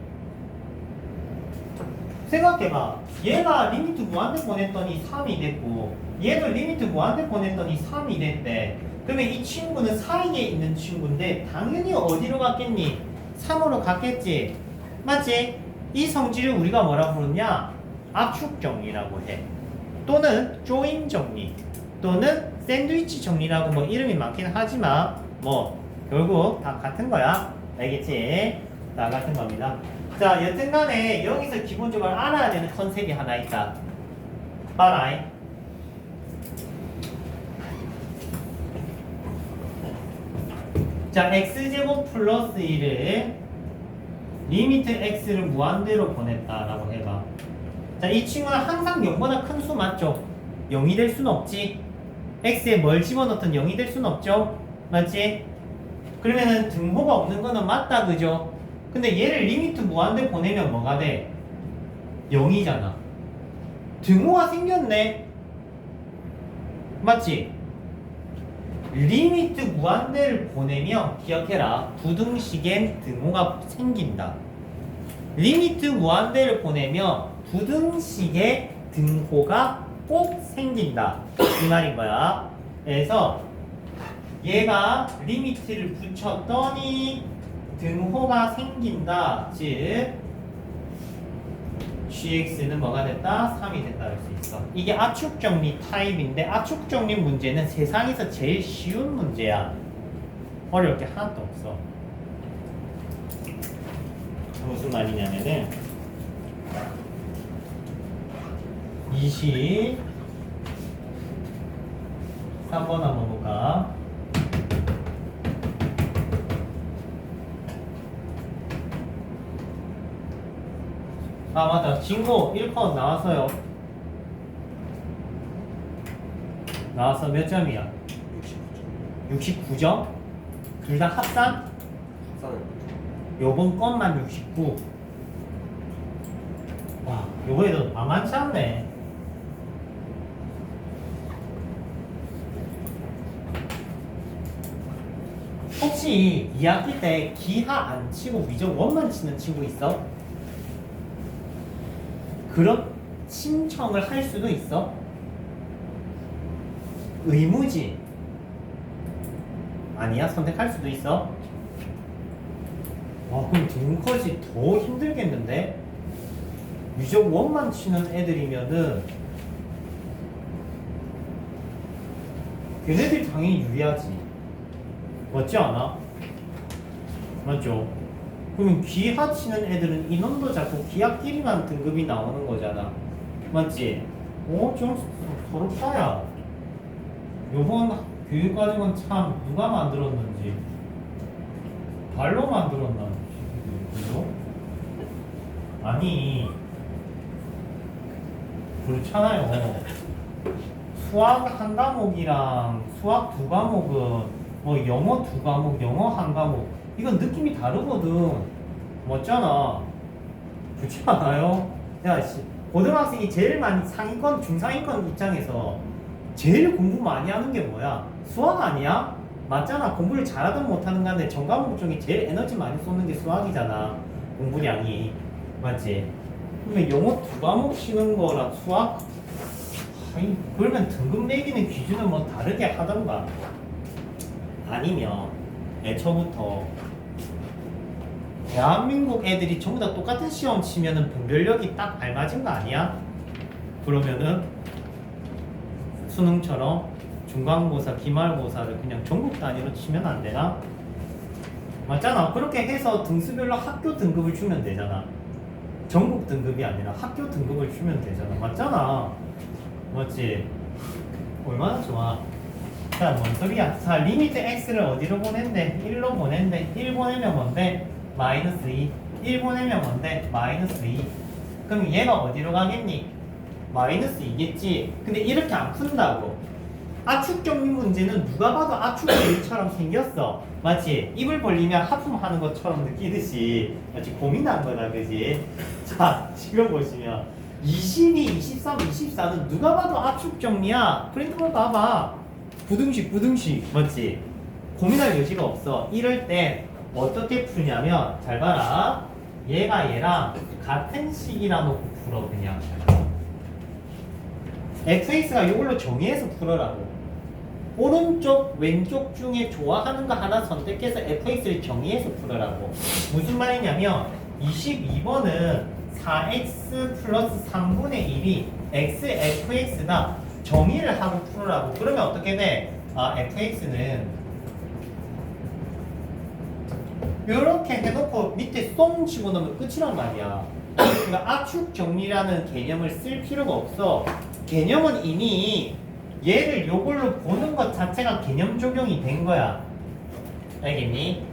생각해봐. 얘가 리미트 무한대 보냈더니 3이 됐고 얘도 리미트 무한대 보냈더니 3이 됐대. 그러면 이 친구는 사이에 있는 친구인데 당연히 어디로 갔겠니? 3으로 갔겠지. 맞지? 이 성질을 우리가 뭐라 부르냐? 압축 정리라고 해. 또는 조인 정리, 또는 샌드위치 정리라고 뭐 이름이 많긴 하지만 뭐 결국 다 같은 거야. 알겠지? 다 같은 겁니다. 자, 여튼간에 여기서 기본적으로 알아야 되는 컨셉이 하나 있다. 봐라. 자, x제곱 플러스 1을 리미트 x를 무한대로 보냈다라고 해봐. 자, 이 친구는 항상 0보다 큰 수 맞죠? 0이 될 수는 없지. x에 뭘 집어넣든 0이 될 수는 없죠? 맞지? 그러면은 등호가 없는 거는 맞다, 그죠? 근데 얘를 리미트 무한대 보내면 뭐가 돼? 0이잖아. 등호가 생겼네. 맞지? 리미트 무한대를 보내면 기억해라. 부등식엔 등호가 생긴다. 리미트 무한대를 보내면 부등식에 등호가 꼭 생긴다. 이 말인 거야. 그래서 얘가 리미트를 붙였더니 등호가 생긴다. 즉 gx는 뭐가 됐다? 3이 됐다 할 수 있어. 이게 압축정리 타입인데 압축정리 문제는 세상에서 제일 쉬운 문제야. 어려울 게 하나도 없어. 무슨 말이냐면은 23번 한번 볼까? 아 맞다, 진고 1컷 나왔어요. 나와서 몇 점이야? 69점? 둘 다 합산? 요번 것만 69. 와, 요번에도 만만치 않네. 혹시 2학기 때 기하 안 치고 위적 원만 치는 친구 있어? 그런 신청을 할 수도 있어? 의무지? 아니야? 선택할 수도 있어? 와, 그럼 등컷이 더 힘들겠는데? 위적 원만 치는 애들이면은 걔네들이 당연히 유리하지. 맞지 않아? 맞죠? 그러면 기하 치는 애들은 인원도 작고 기하끼리만 등급이 나오는 거잖아. 맞지? 좀 서럽다야. 요번 교육과정은 참 누가 만들었는지. 발로 만들었나? 그죠? 아니, 그렇잖아요. 수학 한 과목이랑 수학 두 과목은 뭐 영어 두 과목, 영어 한 과목 이건 느낌이 다르거든. 맞잖아. 그렇지 않아요? 야, 고등학생이 제일 많이 상위권, 중상위권 입장에서 제일 공부 많이 하는 게 뭐야? 수학 아니야? 맞잖아. 공부를 잘하든 못하든 간에 전 과목 중에 제일 에너지 많이 쏟는 게 수학이잖아. 공부량이. 맞지? 그러면 영어 두 과목 치는 거랑 수학? 아니, 그러면 등급 매기는 기준은 뭐 다르게 하던가. 아니면 애초부터 대한민국 애들이 전부 다 똑같은 시험 치면은 분별력이 딱 알맞은 거 아니야? 그러면은 수능처럼 중간고사, 기말고사를 그냥 전국 단위로 치면 안 되나? 맞잖아. 그렇게 해서 등수별로 학교 등급을 주면 되잖아. 전국 등급이 아니라 학교 등급을 주면 되잖아. 맞잖아. 맞지? 얼마나 좋아. 자, 뭔 소리야? 자, 리미트 x를 어디로 보낸대? 1로 보낸대. 1 보내면 뭔데? 마이너스 2. 1 보내면 뭔데? 마이너스 2. 그럼 얘가 어디로 가겠니? 마이너스 2겠지? 근데 이렇게 안 푼다고. 압축정리 문제는 누가 봐도 압축정리처럼 생겼어. 맞지? 입을 벌리면 하품하는 것처럼 느끼듯이 마치 고민한 거다, 그지? 자, 지금 보시면 22, 23, 24는 누가 봐도 압축정리야. 프린트볼 봐봐. 부등식, 맞지? 고민할 여지가 없어. 이럴 때 어떻게 푸냐면, 잘 봐라. 얘가 얘랑 같은 식이라 놓고 풀어, 그냥. fx가 이걸로 정의해서 풀어라고. 오른쪽, 왼쪽 중에 좋아하는 거 하나 선택해서 fx를 정의해서 풀어라고. 무슨 말이냐면 22번은 4x 플러스 3분의 1이 x fx다. 정의를 하고 풀으라고. 그러면 어떻게 돼? 아, fx는 이렇게 해놓고 밑에 쏙 집어넣으면 끝이란 말이야. 그러니까 압축 정리라는 개념을 쓸 필요가 없어. 개념은 이미 얘를 요걸로 보는 것 자체가 개념 적용이 된 거야. 알겠니?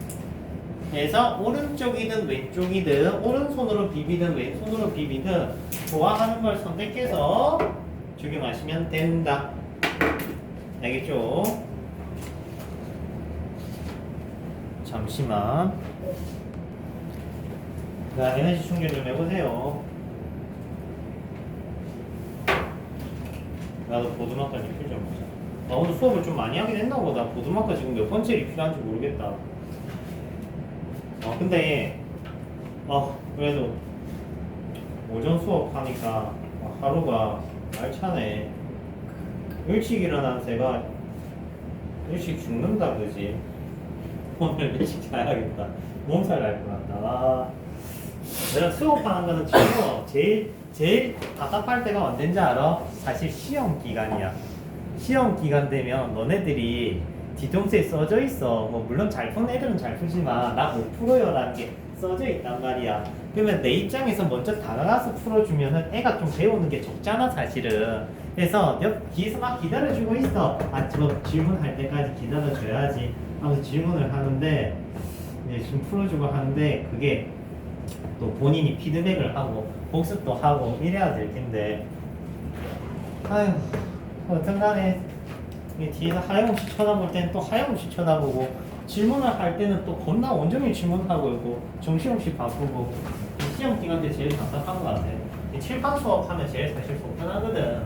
그래서 오른쪽이든 왼쪽이든 오른손으로 비비든 왼손으로 비비든 좋아하는 걸 선택해서 적용하시면 된다. 알겠죠? 잠시만. 자, 에너지 충전 좀 해보세요. 나도 보드마카 리필 좀 보자. 나 오늘 수업을 좀 많이 하긴 했나 보다. 보드마카 지금 몇 번째 리필한지 모르겠다. 근데 그래도 오전 수업하니까 하루가 알차네. 일찍 일어난 새가 일찍 죽는다 그지? 오늘 일찍 자야겠다. 몸살 날 뻔한다. 내가 수업하는 거는 즐거워. 제일 답답할 때가 언젠지 알아? 사실 시험 기간이야. 시험 기간 되면 너네들이 뒤통수에 써져 있어. 뭐 물론 잘 푸는 애들은 잘 풀지만 나 못 풀어요 라는 게 써져 있단 말이야. 그러면 내 입장에서 먼저 다가가서 풀어주면은 애가 좀 배우는 게 적잖아 사실은. 그래서 옆 뒤에서 막 기다려주고 있어. 저 질문할 때까지 기다려줘야지 하면서 질문을 하는데 이제 지금 풀어주고 하는데 그게 또 본인이 피드백을 하고 복습도 하고 이래야 될 텐데 아휴 어쩐간에 뒤에서 하염없이 쳐다볼 때는 또 하염없이 쳐다보고 질문을 할 때는 또 겁나 온종일 질문하고 있고 정신없이 바쁘고 시험 기간 때 제일 답답한 것 같아. 칠판 수업하면 제일 사실 속편하거든.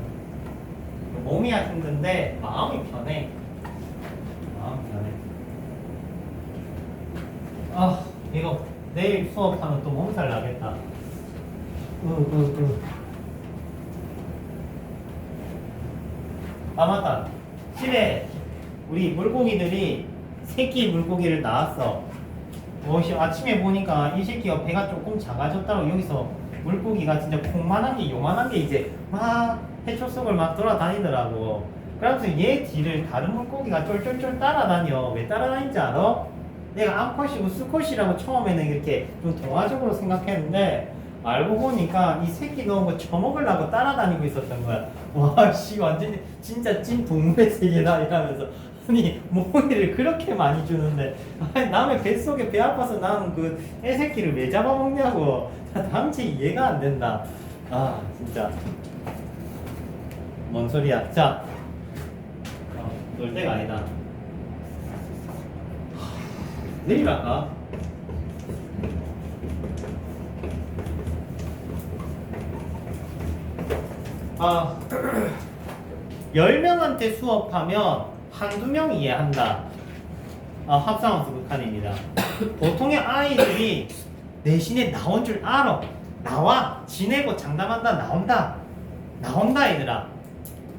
몸이야 힘든데 마음이 편해. 마음이 편해. 이거 내일 수업하면 또 몸살 나겠다. 맞다. 집에 우리 물고기들이 새끼 물고기를 낳았어. 아침에 보니까 이 새끼가 배가 조금 작아졌다고 여기서 물고기가 진짜 콩만한 게 요만한 게 이제 막 해초 속을 막 돌아다니더라고. 그래서 얘 뒤를 다른 물고기가 쫄쫄쫄 따라다녀. 왜 따라다니는지 알아? 내가 암컷이고 수컷이라고 처음에는 이렇게 좀 동화적으로 생각했는데 알고 보니까 이 새끼 넣은 거 처먹으려고 따라다니고 있었던 거야. 와, 씨, 완전히 진짜 찐 동물의 세계다 이러면서 아니 모기를 그렇게 많이 주는데 아니, 남의 뱃속에 배 아파서 낳은 그 애새끼를 왜 잡아먹냐고. 당체 이해가 안 된다. 진짜 뭔 소리야. 자, 놀 때가 아니다. 내일 할까? 아, 10명한테 수업하면 한두 명 이해한다. 합성함수 극한입니다. 보통의 아이들이 내신에 나온 줄 알아. 나와. 지내고 장담한다. 나온다 얘들아.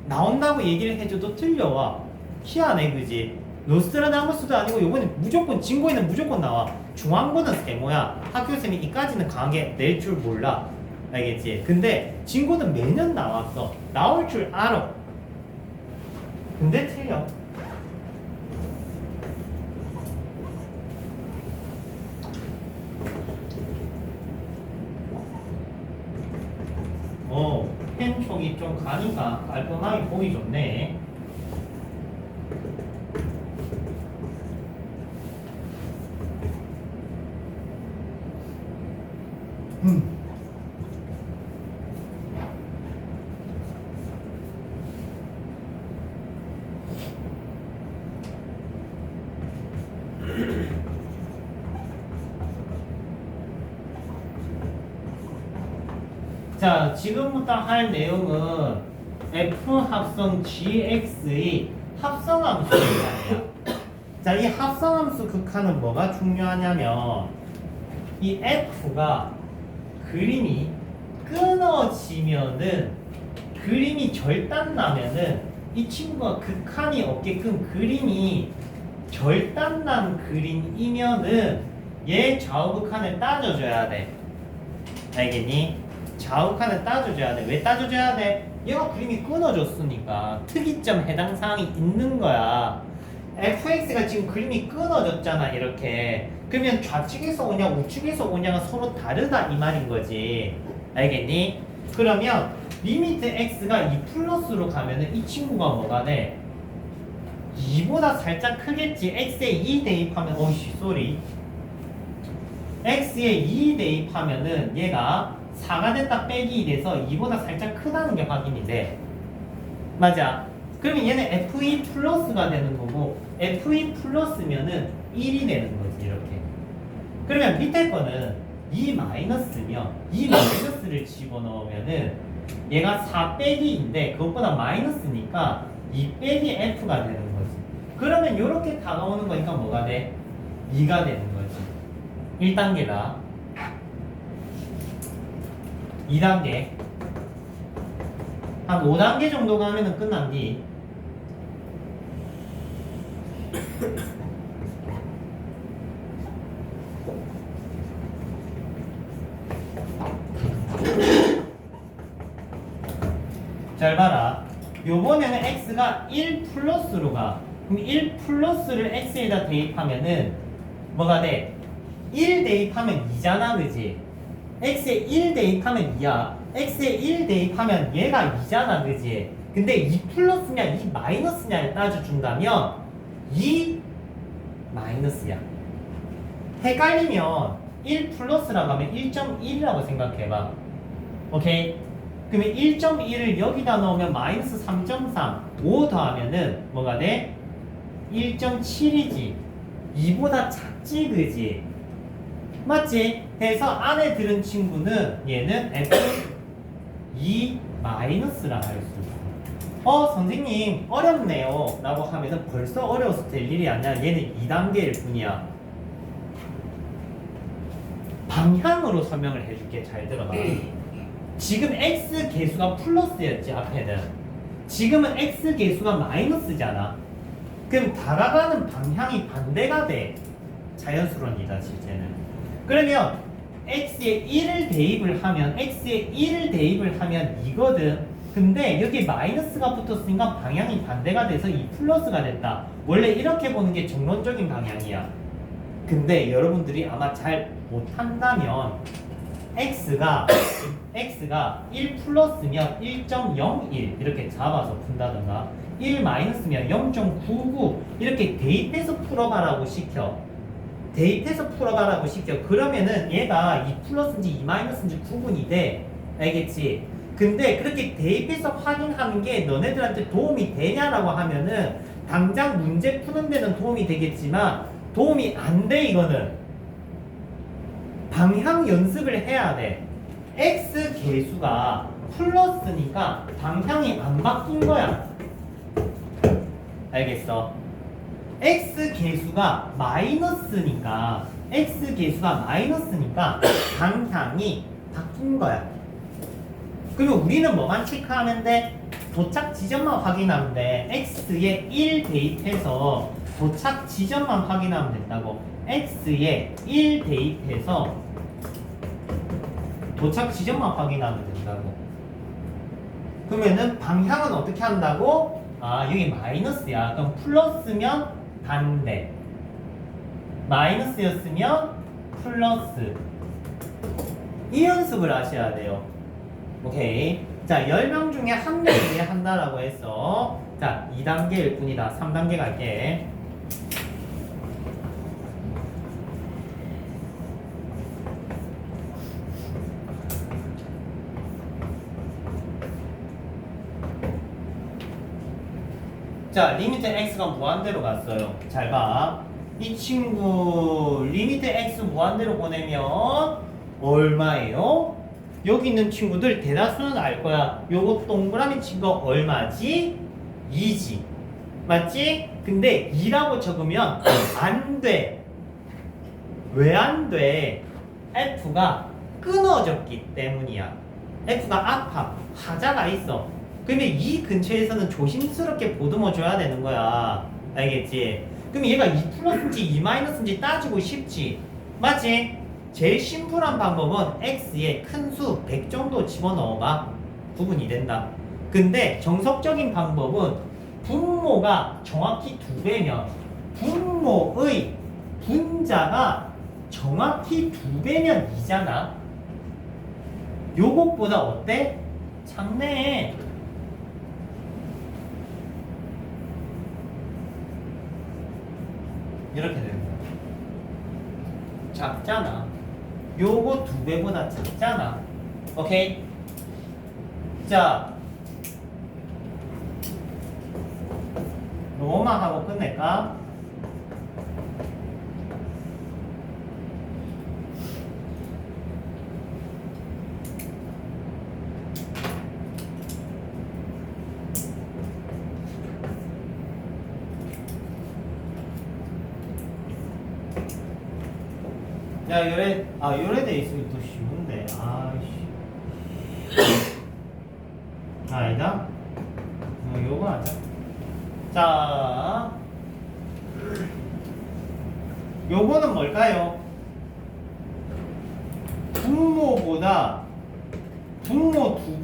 나온다고 얘기를 해줘도 틀려와. 희한해 그지? 노스트라다무스도 아니고 요번에 무조건 진고에는 무조건 나와. 중앙고는 세모야. 학교쌤이 이까지는 강하게 낼 줄 몰라. 알겠지? 근데 진고는 매년 나왔어. 나올 줄 알아. 근데 틀려. 펜촉이 좀 가니까 깔끔하게 보기 좋네. 자, 지금부터 할 내용은 F 합성 GX의 합성함수 극한이야. 자, 이 합성함수 극한은 뭐가 중요하냐면 이 F가 그림이 끊어지면은 그림이 절단 나면은 이 친구가 극한이 없게끔 그림이 절단 난 그림이면은 얘 좌우 극한을 따져줘야 돼. 알겠니? 좌우칸을 따져줘야 돼. 왜 따져줘야 돼? 얘가 그림이 끊어졌으니까 특이점 해당 사항이 있는 거야. fx가 지금 그림이 끊어졌잖아 이렇게. 그러면 좌측에서 오냐 우측에서 오냐가 서로 다르다 이 말인 거지. 알겠니? 그러면 리미트 x가 2 플러스로 가면은 이 친구가 뭐가 돼? 2보다 살짝 크겠지. x에 2 대입하면 쏘리 x에 2 대입하면은 얘가 4가 됐다 빼기 돼서 2보다 살짝 크다는 게 확인이 돼. 맞아. 그러면 얘는 fe 플러스가 되는 거고 fe 플러스면은 1이 되는 거지 이렇게. 그러면 밑에 거는 2 마이너스면 2 마이너스를 집어넣으면은 얘가 4 빼기인데 그것보다 마이너스니까 2 빼기 f가 되는 거지. 그러면 이렇게 다가오는 거니까 뭐가 돼? 2가 되는 거지. 1단계다. 2단계. 한 5단계 정도 가면은 끝난 뒤. 잘 봐라. 요번에는 x가 1 플러스로 가. 그럼 1 플러스를 x에다 대입하면은 뭐가 돼? 1 대입하면 2잖아, 그지? x에 1 대입하면 2야. x에 1 대입하면 얘가 2잖아, 그지? 근데 2 플러스냐, 2 마이너스냐를 따져준다면 2 마이너스야. 헷갈리면 1 플러스라고 하면 1.1이라고 생각해봐. 오케이? 그러면 1.1을 여기다 넣으면 마이너스 3.3 5 더하면은 뭐가 돼? 1.7이지. 2보다 작지, 그지? 맞지? 그래서 안에 들은 친구는 얘는 F2 마이너스라 할 수 있어. 선생님 어렵네요 라고 하면은 벌써 어려워서 될 일이 아니야. 얘는 2단계일 뿐이야. 방향으로 설명을 해줄게. 잘 들어봐. 지금 x 개수가 플러스였지 앞에는. 지금은 x 개수가 마이너스잖아. 그럼 다가가는 방향이 반대가 돼. 자연스러운이다 실제는. 그러면 x에 1을 대입을 하면 x에 1을 대입을 하면 이거든. 근데 여기 마이너스가 붙었으니까 방향이 반대가 돼서 이 플러스가 됐다. 원래 이렇게 보는 게 정론적인 방향이야. 근데 여러분들이 아마 잘 못한다면 x가 1 플러스면 1.01 이렇게 잡아서 푼다던가 1 마이너스면 0.99 이렇게 대입해서 풀어가라고 시켜. 대입해서 풀어가라고 시켜. 그러면은 얘가 2 플러스인지 2 마이너스인지 구분이 돼. 알겠지? 근데 그렇게 대입해서 확인하는 게 너네들한테 도움이 되냐라고 하면은 당장 문제 푸는 데는 도움이 되겠지만 도움이 안 돼. 이거는 방향 연습을 해야 돼. x 개수가 플러스니까 방향이 안 바뀐 거야. 알겠어? x 개수가 마이너스니까 방향이 바뀐 거야. 그러면 우리는 뭐만 체크하면 돼? 도착 지점만 확인하면 돼. x에 1 대입해서 도착 지점만 확인하면 된다고. x에 1 대입해서 도착 지점만 확인하면 된다고. 그러면은 방향은 어떻게 한다고? 여기 마이너스야. 그럼 플러스면 반대. 마이너스였으면 플러스. 이 연습을 하셔야 돼요. 오케이. 자, 10명 중에 1명이 한다라고 했어. 자, 2단계일 뿐이다. 3단계 갈게. 자, 리미트 x가 무한대로 갔어요. 잘 봐. 이 친구 리미트 x 무한대로 보내면 얼마예요? 여기 있는 친구들 대다수는 알 거야. 요거 동그라미 친 거 얼마지? 2지. 맞지? 근데 2라고 적으면 안 돼. 왜 안 돼? F가 끊어졌기 때문이야. F가 아파. 하자가 있어. 그러면 이 근처에서는 조심스럽게 보듬어 줘야 되는 거야. 알겠지? 그럼 얘가 2 플러스인지 2 마이너스인지 따지고 싶지. 맞지? 제일 심플한 방법은 x에 큰 수 100 정도 집어넣어봐. 구분이 된다. 근데 정석적인 방법은 분모가 정확히 2배면 분모의 분자가 정확히 2배면 2잖아. 요것보다 어때? 작네. 이렇게 되는 거야. 작잖아. 요거 2배보다 작잖아. 오케이? 자, 요거만 하고 끝낼까? 야, 요래 돼 있으면 더 쉬운데. 아이씨. 아니다. 요거 하자. 자, 요거는 뭘까요? 분모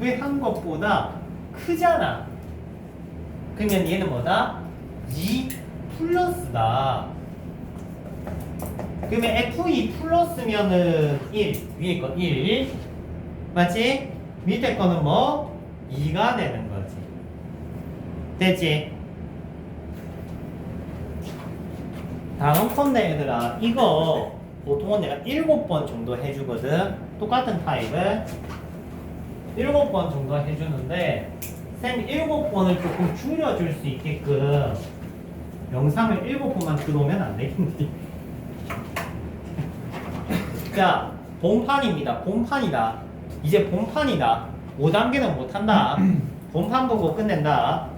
2배 한 것보다 크잖아. 그러면 얘는 뭐다? 2 플러스다. 그러면 F2 플러스면은 1, 위에 거 1, 맞지? 밑에 거는 뭐? 2가 되는 거지. 됐지? 다음 건데 얘들아, 이거 보통은 내가 7번 정도 해주거든. 똑같은 타입을 7번 정도 해주는데 쌤이 7번을 조금 줄여줄 수 있게끔 영상을 7번만 들어오면 안 되겠니? 자, 본판입니다. 본판이다. 이제 본판이다. 5단계는 못한다. 본판 보고 끝낸다.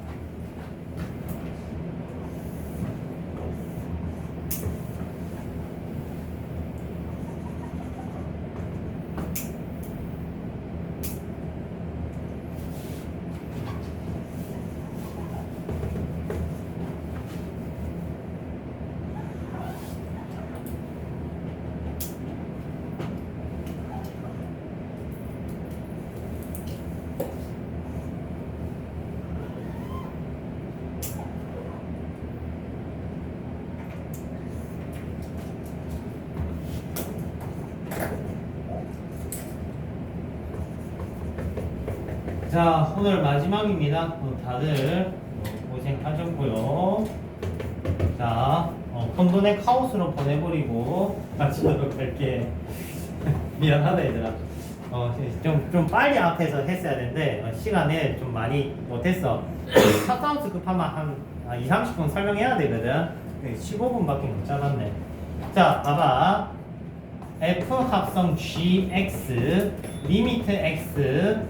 자, 오늘 마지막입니다. 다들 고생하셨고요. 자, 콘도네 카오스로 보내버리고 마치도록 할게. 미안하다 얘들아. 좀 빨리 앞에서 했어야 되는데 시간을 좀 많이 못했어. 탑사우스 급하면 한 2, 30분 설명해야 되거든. 15분밖에 못 잡았네. 자, 봐봐. F 합성 GX 리미트 X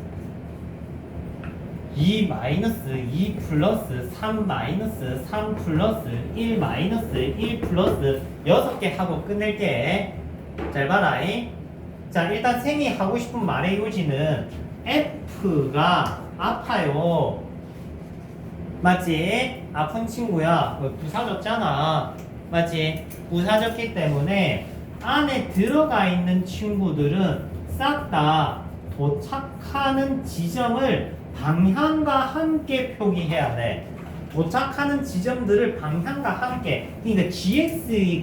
2 마이너스 2 플러스 3 마이너스 3 플러스 1 마이너스 1 플러스 6개 하고 끝낼게. 잘 봐라잉. 자, 일단 쌤이 하고 싶은 말의 요지는 F가 아파요. 맞지? 아픈 친구야. 부사졌잖아. 맞지? 부사졌기 때문에 안에 들어가 있는 친구들은 싹 다 도착하는 지점을 방향과 함께 표기해야 돼. 도착하는 지점들을 방향과 함께. 그러니까 gx의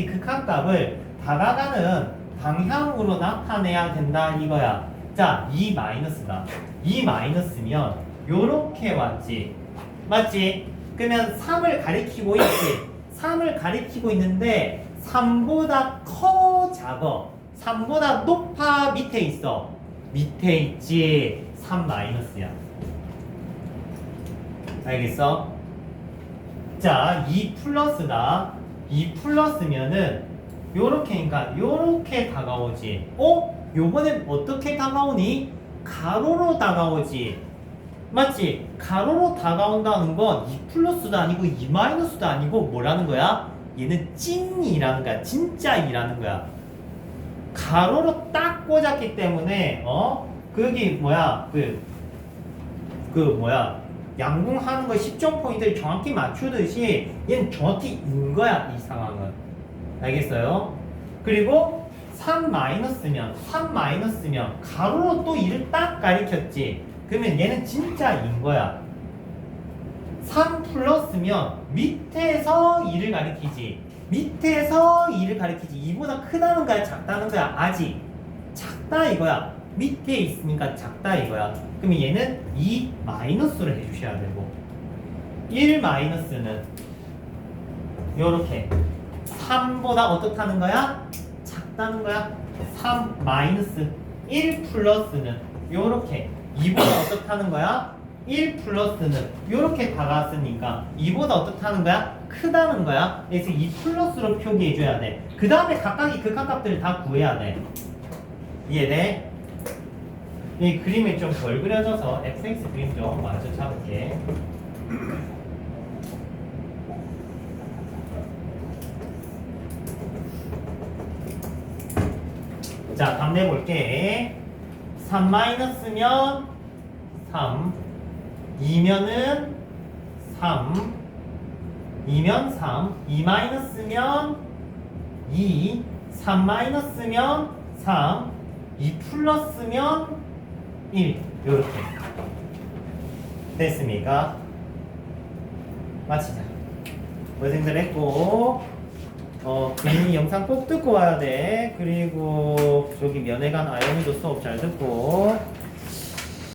극한값을 다가가는 방향으로 나타내야 된다 이거야. 자, 2 마이너스다. 2 마이너스면 요렇게 왔지. 맞지? 그러면 3을 가리키고 있지. 3을 가리키고 있는데 3보다 커 작어. 3보다 높아 밑에 있어. 밑에 있지. 3 마이너스야. 알겠어? 자, 2 플러스다. 2 플러스면은 요렇게니까 요렇게 다가오지. 요번엔 어떻게 다가오니? 가로로 다가오지. 맞지? 가로로 다가온다는 건 2 플러스도 아니고 2 마이너스도 아니고 뭐라는 거야? 얘는 찐이라는 거야. 진짜 이라는 거야. 가로로 딱 꽂았기 때문에 그게 뭐야? 양궁하는 거 10점 포인트를 정확히 맞추듯이 얘는 정확히 인 거야, 이 상황은. 알겠어요? 그리고 3 마이너스면 가로로 또 2를 딱 가리켰지. 그러면 얘는 진짜 인 거야. 3 플러스면 밑에서 2를 가리키지. 밑에서 2를 가리키지. 2보다 크다는 거야, 작다는 거야? 아직 작다 이거야. 밑에 있으니까 작다 이거야. 그러면 얘는 2 마이너스를 해주셔야 되고 1 마이너스는 요렇게 3보다 어떻다는 거야? 어떻다는 거야? 3 마이너스 1 플러스는 요렇게 2보다 어떻다는 거야? 1 플러스는 요렇게 다가왔으니까 2보다 어떻다는 거야? 크다는 거야. 그래서 2 플러스로 표기해 줘야 돼. 그 다음에 각각의 극한값들을 다 구해야 돼. 이해돼? 이 그림이 좀 덜 그려져서 fx 그림 좀 마저 잡을게. 자, 답 내볼게. 3 마이너스면 3, 2면은 3, 2면 3, 2 마이너스면 2, 3 마이너스면 3, 2 플러스면 1. 요렇게 됐습니까? 마치자. 고생들 했고 이 영상 꼭 듣고 와야 돼. 그리고 저기 면회관 아영이도 수업 잘 듣고